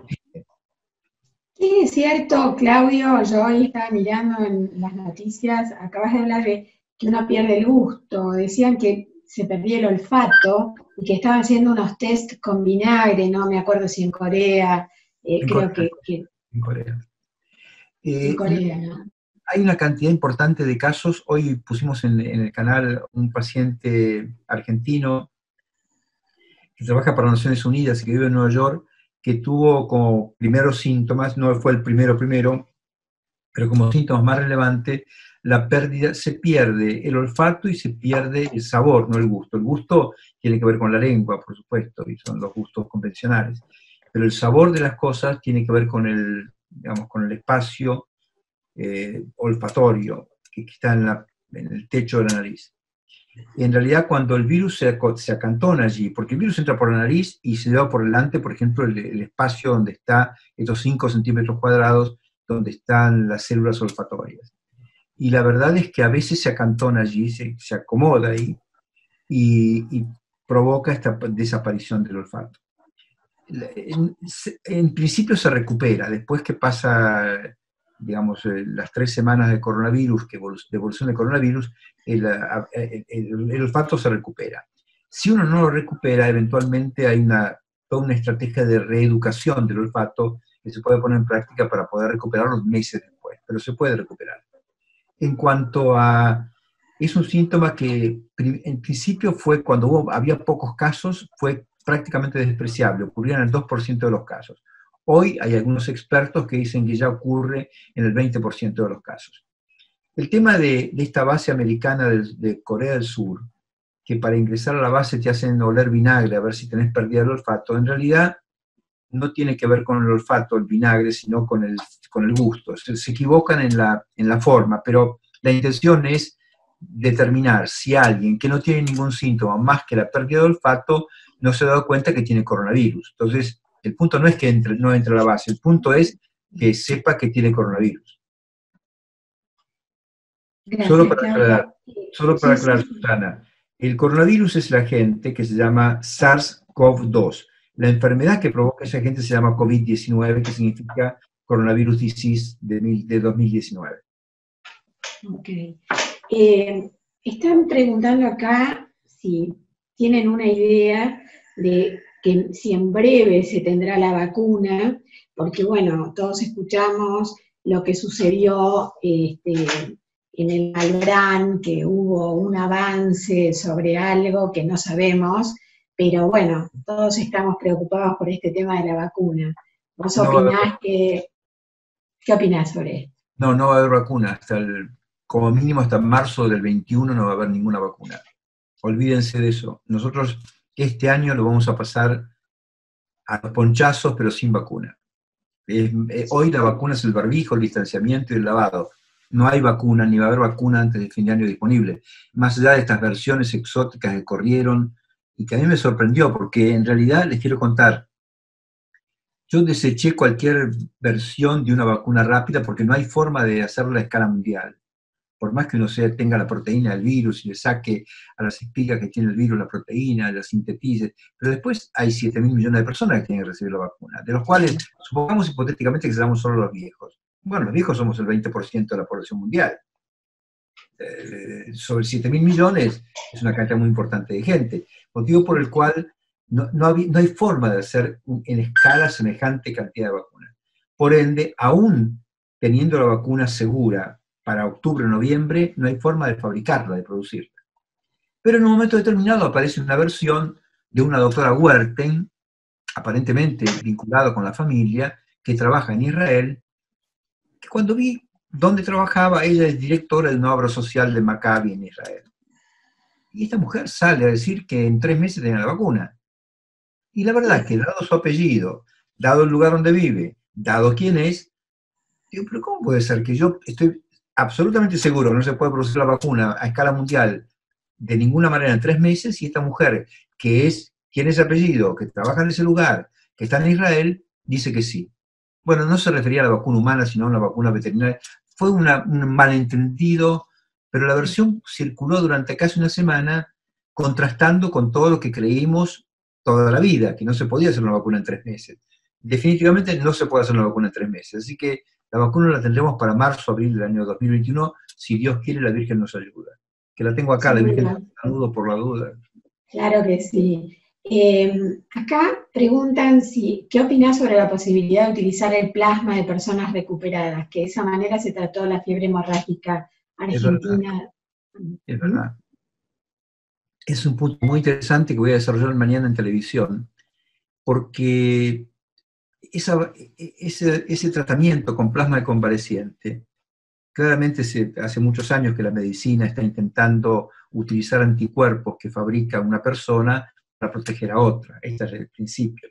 Sí, es cierto, Claudio, yo hoy estaba mirando en las noticias, acabas de hablar de que uno pierde el gusto, decían que se perdía el olfato y que estaban haciendo unos test con vinagre, no me acuerdo si en Corea, creo que en Corea. En Corea, ¿no? Hay una cantidad importante de casos. Hoy pusimos en el canal un paciente argentino que trabaja para Naciones Unidas y que vive en Nueva York, que tuvo como primeros síntomas, no fue el primero, pero como síntomas más relevantes, la pérdida, se pierde el olfato y se pierde el sabor, no el gusto. El gusto tiene que ver con la lengua, por supuesto, y son los gustos convencionales. Pero el sabor de las cosas tiene que ver con el, digamos, con el espacio olfatorio que está en el techo de la nariz. En realidad, cuando el virus se acantona allí, porque el virus entra por la nariz y se lleva por delante, por ejemplo, el espacio donde está estos 5 centímetros cuadrados, donde están las células olfatorias. Y la verdad es que a veces se acantona allí, se acomoda ahí, y provoca esta desaparición del olfato. En principio se recupera, después que pasa, digamos, las 3 semanas de coronavirus, de evolución de coronavirus, el olfato se recupera. Si uno no lo recupera, eventualmente hay toda una estrategia de reeducación del olfato que se puede poner en práctica para poder recuperarlo meses después, pero se puede recuperar. En cuanto a... Es un síntoma que en principio fue, cuando había pocos casos, fue prácticamente despreciable, ocurría en el 2% de los casos. Hoy hay algunos expertos que dicen que ya ocurre en el 20% de los casos. El tema de esta base americana de Corea del Sur, que para ingresar a la base te hacen oler vinagre a ver si tenés pérdida del olfato, en realidad no tiene que ver con el olfato, el vinagre, sino con el gusto. Se equivocan en la forma, pero la intención es determinar si alguien que no tiene ningún síntoma más que la pérdida de olfato no se ha dado cuenta que tiene coronavirus. Entonces, el punto no es que no entre a la base, el punto es que sepa que tiene coronavirus. Gracias, Solo para aclarar, Susana, el coronavirus es el agente que se llama SARS-CoV-2. La enfermedad que provoca ese agente se llama COVID-19, que significa Coronavirus Disease de 2019. Ok. Están preguntando acá si tienen una idea de que si en breve se tendrá la vacuna, porque bueno, todos escuchamos lo que sucedió en el Malbrán, que hubo un avance sobre algo que no sabemos, pero bueno, todos estamos preocupados por este tema de la vacuna. ¿Vos opinás ¿qué opinás sobre esto? No va a haber vacuna. Como mínimo hasta marzo del 21 no va a haber ninguna vacuna. Olvídense de eso. Nosotros este año lo vamos a pasar a los ponchazos, pero sin vacuna. Hoy la vacuna es el barbijo, el distanciamiento y el lavado. No hay vacuna, ni va a haber vacuna antes del fin de año disponible. Más allá de estas versiones exóticas que corrieron, y que a mí me sorprendió, porque en realidad les quiero contar, yo deseché cualquier versión de una vacuna rápida porque no hay forma de hacerlo a escala mundial. Por más que uno tenga la proteína del virus y le saque a las espigas que tiene el virus la proteína, la sintetice, pero después hay 7.000 millones de personas que tienen que recibir la vacuna, de los cuales, supongamos hipotéticamente que seamos solo los viejos. Bueno, los viejos somos el 20% de la población mundial. Sobre 7.000 millones es una cantidad muy importante de gente, motivo por el cual no hay forma de hacer en escala semejante cantidad de vacunas. Por ende, aún teniendo la vacuna segura para octubre o noviembre, no hay forma de fabricarla, de producirla. Pero en un momento determinado aparece una versión de una doctora Werten, aparentemente vinculada con la familia, que trabaja en Israel, que cuando vi dónde trabajaba, ella es directora de una obra social de Maccabi en Israel. Y esta mujer sale a decir que en 3 meses tenía la vacuna. Y la verdad es que, dado su apellido, dado el lugar donde vive, dado quién es, digo, pero ¿cómo puede ser que yo estoy absolutamente seguro que no se puede producir la vacuna a escala mundial de ninguna manera en 3 meses, y esta mujer, que es, tiene ese apellido, que trabaja en ese lugar, que está en Israel, dice que sí? Bueno, no se refería a la vacuna humana, sino a una vacuna veterinaria. Fue un malentendido, pero la versión circuló durante casi una semana, contrastando con todo lo que creímos toda la vida, que no se podía hacer una vacuna en 3 meses. Definitivamente no se puede hacer una vacuna en 3 meses, así que la vacuna la tendremos para marzo, abril del año 2021, si Dios quiere, la Virgen nos ayuda. Que la tengo acá, la Virgen, saludo por la duda. Claro que sí. Acá preguntan ¿qué opinás sobre la posibilidad de utilizar el plasma de personas recuperadas? Que de esa manera se trató la fiebre hemorrágica argentina. Es verdad. Es un punto muy interesante que voy a desarrollar mañana en televisión, porque ese tratamiento con plasma de convaleciente, claramente hace muchos años que la medicina está intentando utilizar anticuerpos que fabrica una persona para proteger a otra. Este es el principio.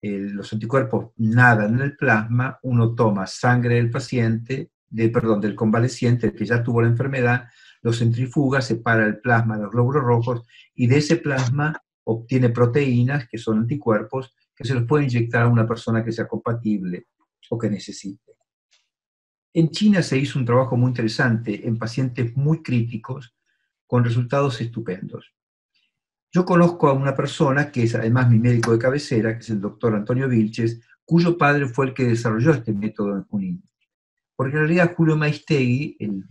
Los anticuerpos nadan en el plasma, uno toma sangre del paciente, del convaleciente, el que ya tuvo la enfermedad, lo centrifuga, separa el plasma de los glóbulos rojos, y de ese plasma obtiene proteínas, que son anticuerpos, que se los puede inyectar a una persona que sea compatible o que necesite. En China se hizo un trabajo muy interesante en pacientes muy críticos, con resultados estupendos. Yo conozco a una persona que es además mi médico de cabecera, que es el doctor Antonio Vilches, cuyo padre fue el que desarrolló este método en Junín. Porque en realidad Julio Maistegui, el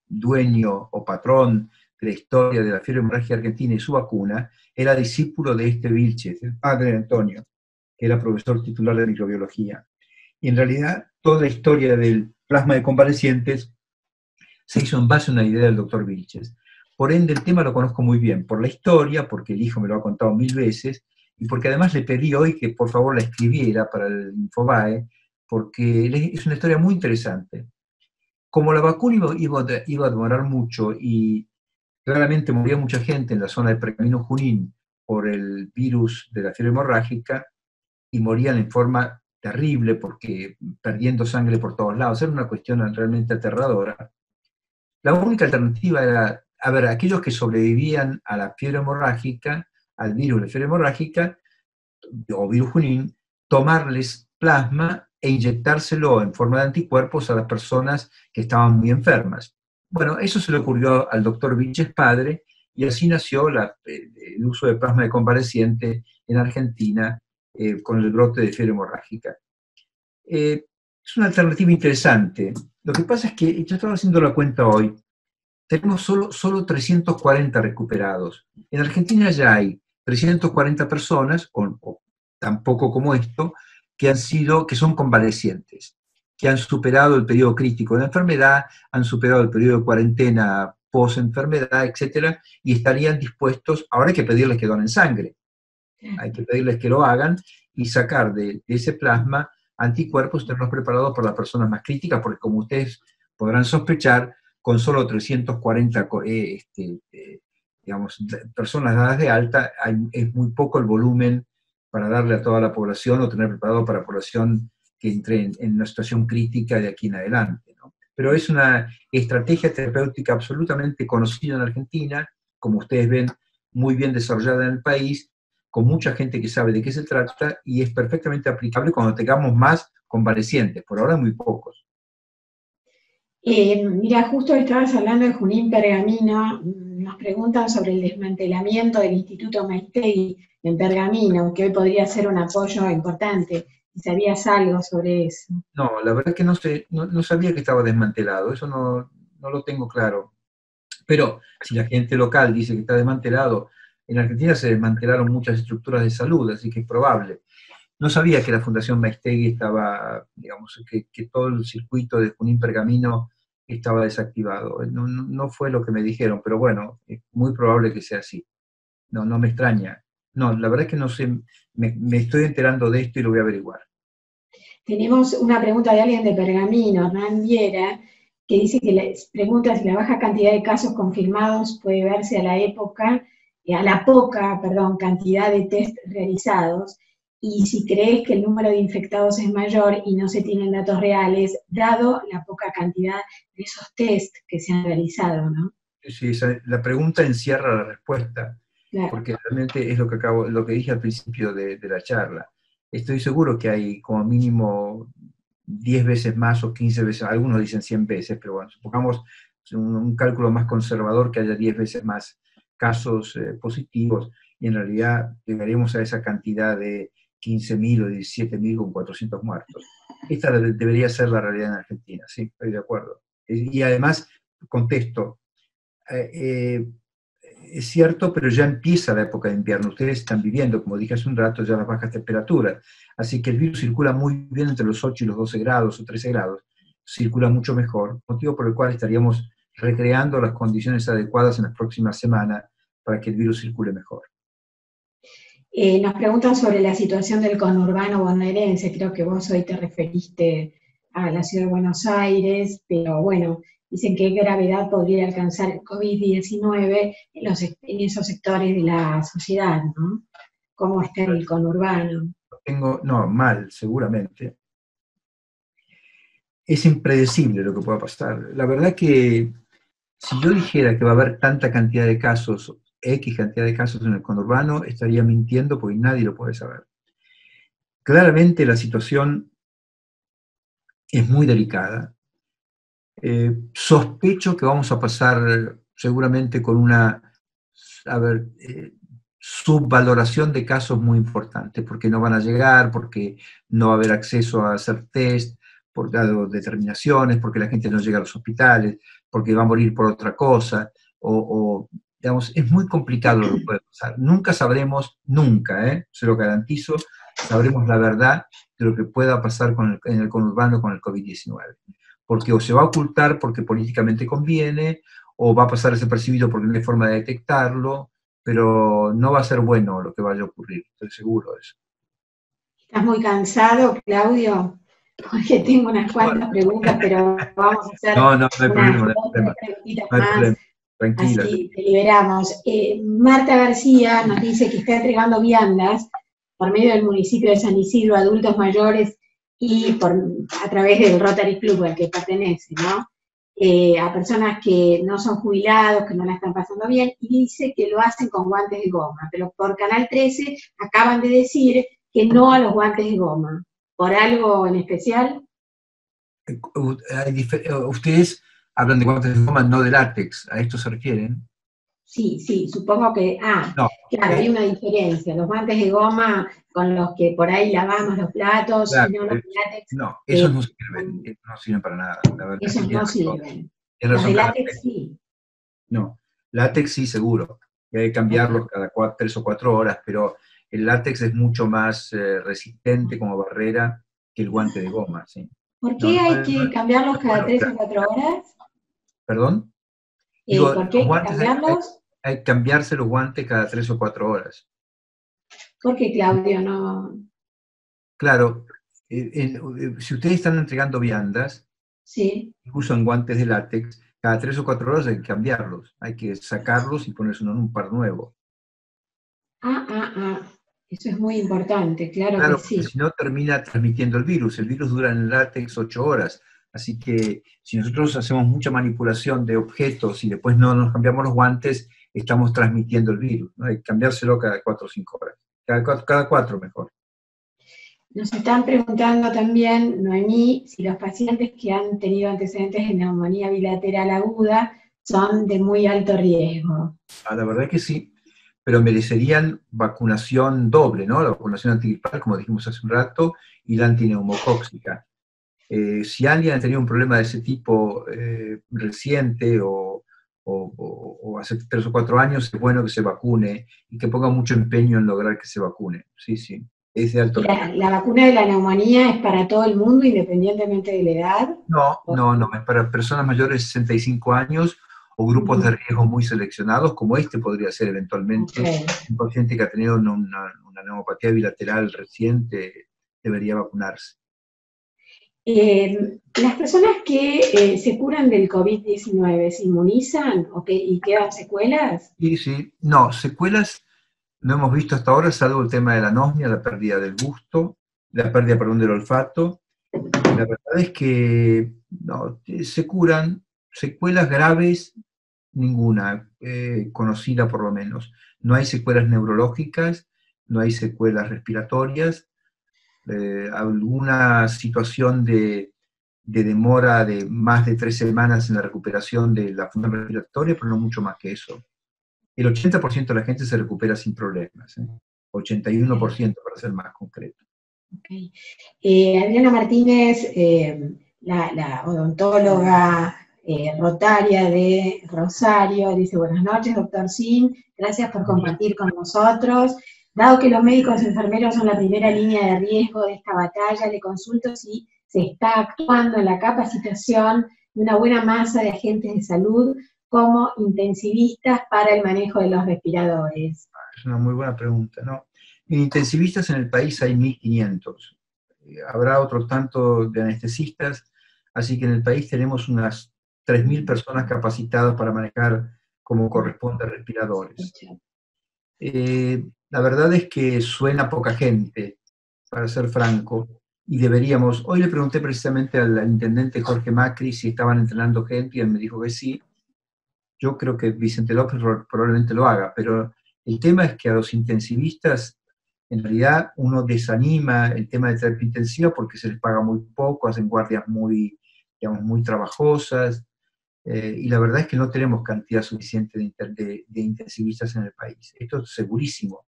dueño o patrón de la historia de la fiebre hemorrágica argentina y su vacuna, era discípulo de este Vilches, el padre de Antonio, que era profesor titular de microbiología. Y en realidad toda la historia del plasma de convalecientes se hizo en base a una idea del doctor Vilches. Por ende, el tema lo conozco muy bien, por la historia, porque el hijo me lo ha contado 1000 veces, y porque además le pedí hoy que por favor la escribiera para el Infobae, porque es una historia muy interesante. Como la vacuna iba a demorar mucho, y claramente moría mucha gente en la zona de Pergamino Junín por el virus de la fiebre hemorrágica, y morían en forma terrible, porque perdiendo sangre por todos lados, era una cuestión realmente aterradora. La única alternativa era, aquellos que sobrevivían a la fiebre hemorrágica, al virus de fiebre hemorrágica, o virus Junín, tomarles plasma e inyectárselo en forma de anticuerpos a las personas que estaban muy enfermas. Bueno, eso se le ocurrió al doctor Vilches padre, y así nació el uso de plasma de convaleciente en Argentina con el brote de fiebre hemorrágica. Es una alternativa interesante. Lo que pasa es que, yo estaba haciendo la cuenta hoy, tenemos solo 340 recuperados. En Argentina ya hay 340 personas, o tampoco como esto, que son convalecientes, que han superado el periodo crítico de la enfermedad, han superado el periodo de cuarentena post-enfermedad, etc., y estarían dispuestos, ahora hay que pedirles que donen sangre, hay que pedirles que lo hagan y sacar de ese plasma anticuerpos, tenerlos preparados por las personas más críticas, porque como ustedes podrán sospechar, con solo 340 personas dadas de alta, es muy poco el volumen para darle a toda la población o tener preparado para la población que entre en una situación crítica de aquí en adelante, ¿no? Pero es una estrategia terapéutica absolutamente conocida en Argentina, como ustedes ven, muy bien desarrollada en el país, con mucha gente que sabe de qué se trata, y es perfectamente aplicable cuando tengamos más convalecientes. Por ahora muy pocos. Mira, justo estabas hablando de Junín Pergamino, nos preguntan sobre el desmantelamiento del Instituto Maistegui en Pergamino, que hoy podría ser un apoyo importante. ¿Sabías algo sobre eso? No, la verdad es que no sabía que estaba desmantelado, eso no lo tengo claro. Pero si la gente local dice que está desmantelado, en Argentina se desmantelaron muchas estructuras de salud, así que es probable. No sabía que la Fundación Maistegui estaba, digamos, que todo el circuito de Junín Pergamino estaba desactivado. No fue lo que me dijeron, pero bueno, es muy probable que sea así. No me extraña. No, la verdad es que no sé, me estoy enterando de esto y lo voy a averiguar. Tenemos una pregunta de alguien de Pergamino, Hernán Viera, que dice que les pregunta si la baja cantidad de casos confirmados puede verse a la poca, cantidad de test realizados, y si crees que el número de infectados es mayor y no se tienen datos reales, dado la poca cantidad de esos test que se han realizado, ¿no? Sí, la pregunta encierra la respuesta, Claro. porque realmente es lo que dije al principio de la charla. Estoy seguro que hay como mínimo 10 veces más o 15 veces, algunos dicen 100 veces, pero bueno, supongamos un cálculo más conservador, que haya 10 veces más casos positivos, y en realidad llegaremos a esa cantidad de 15.000 o 17.000 con 400 muertos. Esta debería ser la realidad en Argentina, sí, estoy de acuerdo. Y además, contesto, es cierto, pero ya empieza la época de invierno. Ustedes están viviendo, como dije hace un rato, ya las bajas temperaturas. Así que el virus circula muy bien entre los 8 y los 12 grados o 13 grados. Circula mucho mejor, motivo por el cual estaríamos recreando las condiciones adecuadas en las próximas semanas para que el virus circule mejor. Nos preguntan sobre la situación del conurbano bonaerense. Creo que vos hoy te referiste a la ciudad de Buenos Aires, pero bueno, dicen qué gravedad podría alcanzar el COVID-19 en esos sectores de la sociedad, ¿no? ¿Cómo está el conurbano? No, mal, seguramente. Es impredecible lo que pueda pasar. La verdad que si yo dijera que va a haber tanta cantidad de casos, X cantidad de casos en el conurbano, estaría mintiendo porque nadie lo puede saber. Claramente la situación es muy delicada. Sospecho que vamos a pasar seguramente con una, subvaloración de casos muy importante, porque no van a llegar, porque no va a haber acceso a hacer test, por dado determinaciones, porque la gente no llega a los hospitales, porque va a morir por otra cosa, digamos, es muy complicado lo que puede pasar. Nunca sabremos, nunca, se lo garantizo, sabremos la verdad de lo que pueda pasar en el conurbano con el COVID-19. Porque o se va a ocultar porque políticamente conviene, o va a pasar desapercibido porque no hay forma de detectarlo, pero no va a ser bueno lo que vaya a ocurrir, estoy seguro de eso. ¿Estás muy cansado, Claudio? Porque tengo unas cuantas preguntas, pero vamos a hacer no hay problema, unas dos, tres preguntitas más, tranquila. así te liberamos. Marta García nos dice que está entregando viandas por medio del municipio de San Isidro a adultos mayores y a través del Rotary Club al que pertenece, ¿no? A personas que no son jubilados, que no la están pasando bien, y dice que lo hacen con guantes de goma, pero por Canal 13 acaban de decir que no a los guantes de goma. ¿Por algo en especial? Ustedes hablan de guantes de goma, no de látex, ¿a esto se refieren? Sí, supongo que... claro, hay una diferencia. Los guantes de goma con los que por ahí lavamos los platos, claro, y no los de látex. No, esos no sirven para nada. La verdad, esos no sirven. Los de látex sí. No, látex sí, seguro. Y hay que cambiarlos cada 3 o 4 horas, pero el látex es mucho más resistente como barrera que el guante de goma, ¿sí? ¿Por qué hay que cambiarlos cada 3 o 4 horas? ¿Perdón? ¿Por qué hay que cambiarlos? Hay que cambiarse los guantes cada 3 o 4 horas. ¿Por qué, Claudio? No. Claro, si ustedes están entregando viandas, sí, usan guantes de látex, cada 3 o 4 horas hay que cambiarlos, hay que sacarlos y ponerse un par nuevo. Eso es muy importante, claro que sí. Porque si no termina transmitiendo el virus dura en el látex 8 horas, así que si nosotros hacemos mucha manipulación de objetos y después no nos cambiamos los guantes, estamos transmitiendo el virus, ¿no? Hay que cambiárselo cada 4 o 5 horas, cada 4 mejor. Nos están preguntando también, Noemí, si los pacientes que han tenido antecedentes de neumonía bilateral aguda son de muy alto riesgo. La verdad que sí, pero merecerían vacunación doble, ¿no? La vacunación antigripal, como dijimos hace un rato, y la antineumocóxica. Si alguien ha tenido un problema de ese tipo reciente o hace 3 o 4 años, es bueno que se vacune y que ponga mucho empeño en lograr que se vacune. Sí. es de alto riesgo. ¿La vacuna de la neumonía es para todo el mundo, independientemente de la edad? No, es para personas mayores de 65 años o grupos de riesgo muy seleccionados, como este podría ser eventualmente. Un paciente que ha tenido una neumopatía bilateral reciente debería vacunarse. ¿Las personas que se curan del COVID-19 se inmunizan y quedan secuelas? Sí. No, secuelas no hemos visto hasta ahora, salvo el tema de la anosmia, la pérdida del gusto, la pérdida, perdón, del olfato. La verdad es que no, se curan, secuelas graves, ninguna, conocida por lo menos. No hay secuelas neurológicas, no hay secuelas respiratorias, alguna situación de demora de más de 3 semanas en la recuperación de la función respiratoria, pero no mucho más que eso. El 80% de la gente se recupera sin problemas, 81% para ser más concreto. Okay. Adriana Martínez, la odontóloga rotaria de Rosario, dice: buenas noches, doctor Sin, gracias por compartir con nosotros. Dado que los médicos y enfermeros son la primera línea de riesgo de esta batalla, le consulto si se está actuando en la capacitación de una buena masa de agentes de salud como intensivistas para el manejo de los respiradores. Es una muy buena pregunta, ¿no? En intensivistas en el país hay 1.500. Habrá otro tanto de anestesistas, así que en el país tenemos unas 3.000 personas capacitadas para manejar como corresponde respiradores. La verdad es que suena poca gente, para ser franco, y deberíamos. Hoy le pregunté precisamente al intendente Jorge Macri si estaban entrenando gente, y él me dijo que sí. Yo creo que Vicente López probablemente lo haga, pero el tema es que a los intensivistas, en realidad, uno desanima el tema de terapia intensiva porque se les paga muy poco, hacen guardias muy, digamos, muy trabajosas, y la verdad es que no tenemos cantidad suficiente de intensivistas en el país. Esto es segurísimo.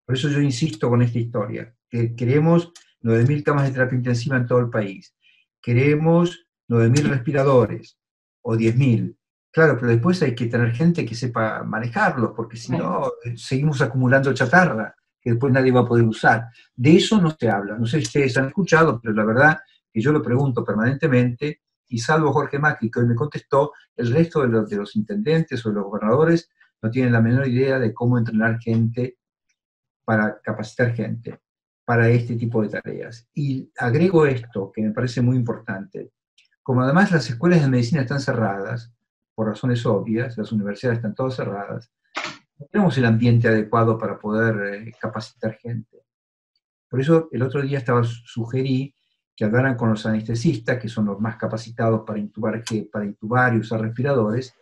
Por eso yo insisto con esta historia, que queremos 9.000 camas de terapia intensiva en todo el país, queremos 9.000 respiradores, o 10.000. Claro, pero después hay que tener gente que sepa manejarlos, porque si no, seguimos acumulando chatarra que después nadie va a poder usar. De eso no se habla. No sé si ustedes han escuchado, pero la verdad que yo lo pregunto permanentemente, y salvo Jorge Macri, que hoy me contestó, el resto de los intendentes o de los gobernadores no tienen la menor idea de cómo entrenar gente para capacitar gente para este tipo de tareas. Y agrego esto, que me parece muy importante. Como además las escuelas de medicina están cerradas, por razones obvias, las universidades están todas cerradas, no tenemos el ambiente adecuado para poder capacitar gente. Por eso el otro día sugerí que hablaran con los anestesistas, que son los más capacitados para intubar y usar respiradores,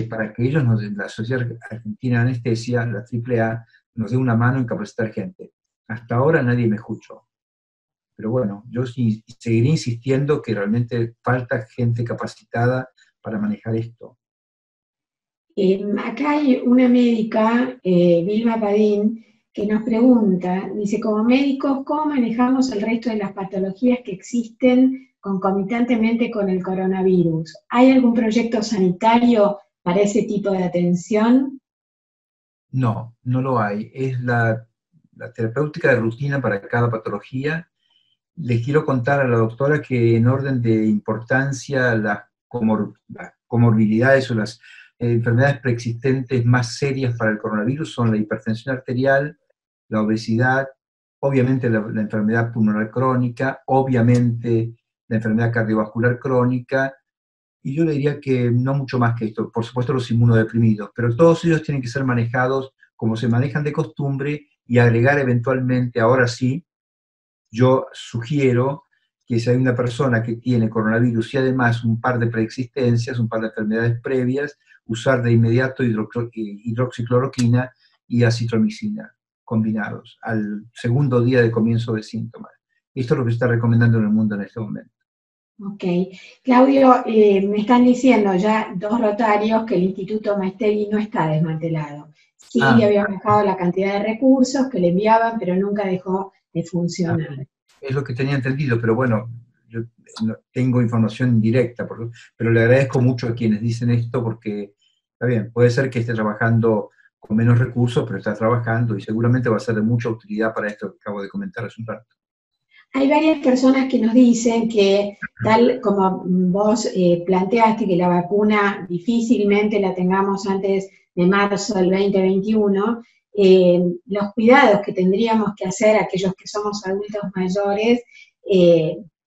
para que ellos, la Sociedad Argentina de Anestesia, la AAA, nos dé una mano en capacitar gente. Hasta ahora nadie me escuchó. Pero bueno, yo seguiré insistiendo que realmente falta gente capacitada para manejar esto. Acá hay una médica, Vilma Padín, que nos pregunta, dice: como médicos, ¿cómo manejamos el resto de las patologías que existen concomitantemente con el coronavirus? ¿Hay algún proyecto sanitario para ese tipo de atención? No, no lo hay. Es la terapéutica de rutina para cada patología. Les quiero contar a la doctora que en orden de importancia las comorbilidades o las enfermedades preexistentes más serias para el coronavirus son la hipertensión arterial, la obesidad, obviamente la enfermedad pulmonar crónica, obviamente la enfermedad cardiovascular crónica, y yo le diría que no mucho más que esto, por supuesto los inmunodeprimidos, pero todos ellos tienen que ser manejados como se manejan de costumbre y agregar eventualmente, ahora sí, yo sugiero que si hay una persona que tiene coronavirus y además un par de preexistencias, un par de enfermedades previas, usar de inmediato hidroxicloroquina y acitromicina combinados al segundo día de comienzo de síntomas. Esto es lo que se está recomendando en el mundo en este momento. Ok. Claudio, me están diciendo ya 2 rotarios que el Instituto Maestegui no está desmantelado. Sí, le habían bajado la cantidad de recursos que le enviaban, pero nunca dejó de funcionar. Es lo que tenía entendido, pero bueno, yo no tengo información indirecta, pero le agradezco mucho a quienes dicen esto porque, está bien, puede ser que esté trabajando con menos recursos, pero está trabajando y seguramente va a ser de mucha utilidad para esto que acabo de comentar hace un rato. Hay varias personas que nos dicen que, tal como vos planteaste, que la vacuna difícilmente la tengamos antes de marzo del 2021, los cuidados que tendríamos que hacer aquellos que somos adultos mayores,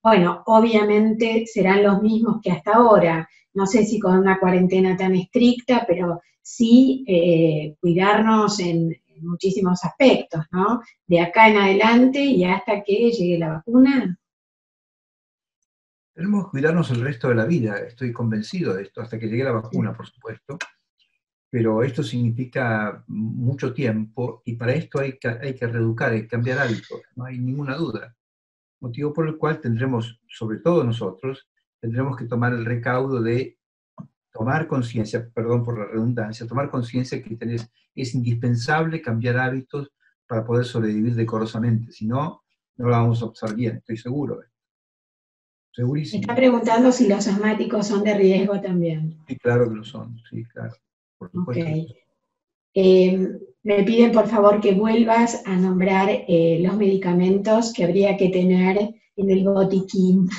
bueno, obviamente serán los mismos que hasta ahora. No sé si con una cuarentena tan estricta, pero sí cuidarnos en muchísimos aspectos, ¿no? De acá en adelante y hasta que llegue la vacuna. Tenemos que cuidarnos el resto de la vida, estoy convencido de esto, hasta que llegue la vacuna, por supuesto. Pero esto significa mucho tiempo y para esto hay que reeducar, hay que cambiar hábitos, no hay ninguna duda. Motivo por el cual tendremos, sobre todo nosotros, tendremos que tomar el recaudo de tomar conciencia, perdón por la redundancia, tomar conciencia que es indispensable cambiar hábitos para poder sobrevivir decorosamente, si no, no la vamos a pasar bien, estoy seguro. Segurísimo. Me está preguntando si los asmáticos son de riesgo también. Sí, claro que lo son, sí, claro. Por supuesto. Okay. Me piden por favor que vuelvas a nombrar los medicamentos que habría que tener en el botiquín,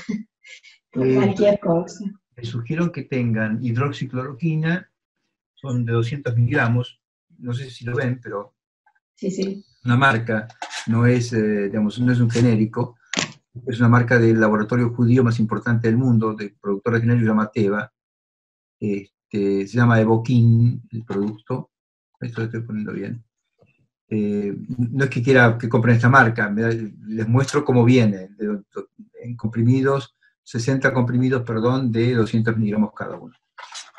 por cualquier cosa. Les sugiero que tengan hidroxicloroquina, son de 200 miligramos, no sé si lo ven, pero sí. Una marca, no es, digamos, no es un genérico, es una marca del laboratorio judío más importante del mundo, de productor originario, se llama Teva, se llama Evoquin, el producto, esto lo estoy poniendo bien. No es que quiera que compren esta marca, les muestro cómo viene, en comprimidos, 60 comprimidos, perdón, de 200 miligramos cada uno.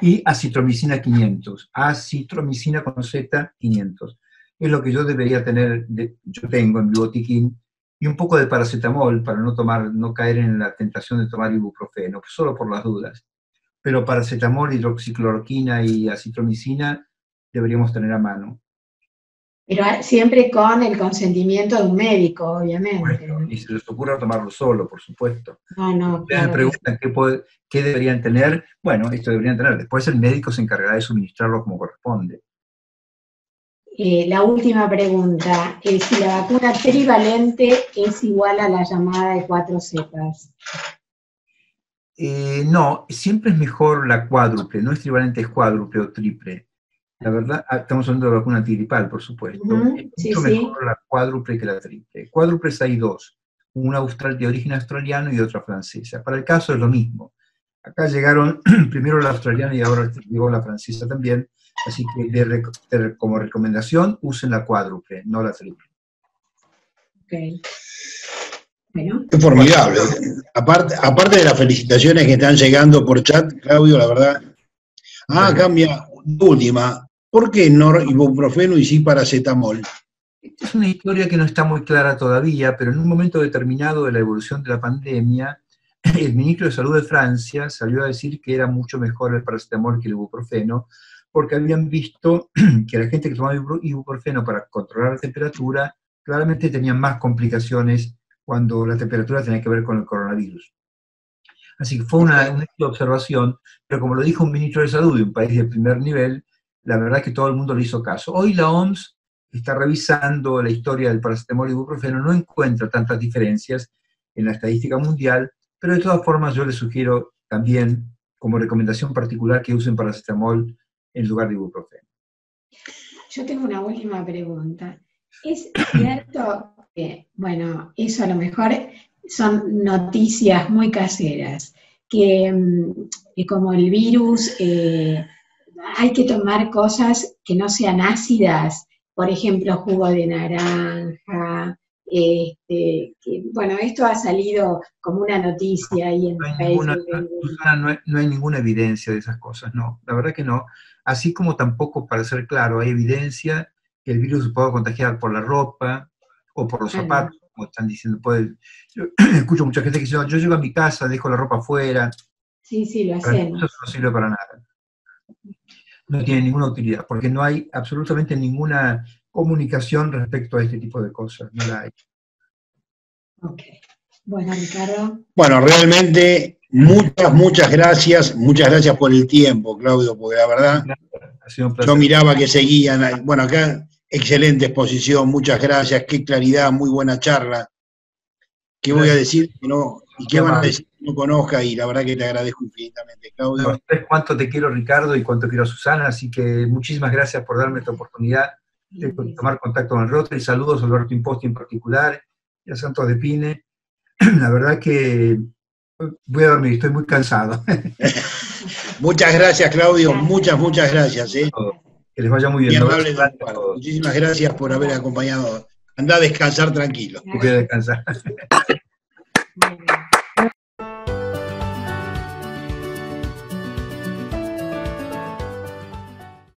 Y acitromicina 500, acitromicina con Z 500. Es lo que yo debería tener, yo tengo en mi botiquín, y un poco de paracetamol para no caer en la tentación de tomar ibuprofeno, solo por las dudas. Pero paracetamol, hidroxicloroquina y acitromicina deberíamos tener a mano. Pero siempre con el consentimiento de un médico, obviamente. Bueno, y se les ocurra tomarlo solo, por supuesto. No, Ustedes me preguntan qué deberían tener. Bueno, esto deberían tener. Después el médico se encargará de suministrarlo como corresponde. La última pregunta es si la vacuna trivalente es igual a la llamada de 4 cepas. No, siempre es mejor la cuádruple, no es trivalente, es cuádruple o triple. La verdad, estamos hablando de la vacuna antigripal, por supuesto. Es mucho mejor la cuádruple que la triple. Cuádruples hay dos, una de origen australiano y otra francesa. Para el caso es lo mismo. Acá llegaron primero la australiana y ahora llegó la francesa también, así que como recomendación usen la cuádruple, no la triple. Ok. Bueno. Es formidable. Aparte de las felicitaciones que están llegando por chat, Claudio, la verdad. Cambia. Última. ¿Por qué no ibuprofeno y sí paracetamol? Esta es una historia que no está muy clara todavía, pero en un momento determinado de la evolución de la pandemia, el ministro de Salud de Francia salió a decir que era mucho mejor el paracetamol que el ibuprofeno, porque habían visto que la gente que tomaba ibuprofeno para controlar la temperatura, claramente tenían más complicaciones cuando la temperatura tenía que ver con el coronavirus. Así que fue una observación, pero como lo dijo un ministro de Salud de un país de primer nivel, la verdad es que todo el mundo le hizo caso. Hoy la OMS está revisando la historia del paracetamol y ibuprofeno, no encuentra tantas diferencias en la estadística mundial, pero de todas formas yo les sugiero también, como recomendación particular, que usen paracetamol en lugar de ibuprofeno. Yo tengo una última pregunta. ¿Es cierto que, bueno, eso a lo mejor son noticias muy caseras, que como el virus hay que tomar cosas que no sean ácidas, por ejemplo, jugo de naranja, bueno, esto ha salido como una noticia ahí en Facebook. No hay ninguna evidencia de esas cosas, no, la verdad que no. Así como tampoco, para ser claro, hay evidencia que el virus se puede contagiar por la ropa o por los zapatos, como están diciendo. Yo escucho mucha gente que dice, yo llego a mi casa, dejo la ropa afuera. Sí, lo hacemos. Eso no sirve para nada. No tiene ninguna utilidad, porque no hay absolutamente ninguna comunicación respecto a este tipo de cosas, no la hay. Ok. Bueno, Ricardo. Bueno, realmente muchas gracias por el tiempo, Claudio, porque la verdad Ha sido un placer. Yo miraba que seguían, bueno, acá, excelente exposición, muchas gracias, qué claridad, muy buena charla. ¿Qué voy a decir que no, y qué van a decir que no conozca? Y la verdad que te agradezco infinitamente, Claudio. No sabes cuánto te quiero, Ricardo, y cuánto quiero a Susana, así que muchísimas gracias por darme esta oportunidad de tomar contacto con el Rotary. Saludos a Alberto Imposti en particular, y a Santos de Pine. La verdad que voy a dormir, estoy muy cansado. Muchas gracias, Claudio, muchas gracias. Que les vaya muy bien. Muchísimas gracias por haber acompañado. Andá a descansar tranquilo. Voy a descansar.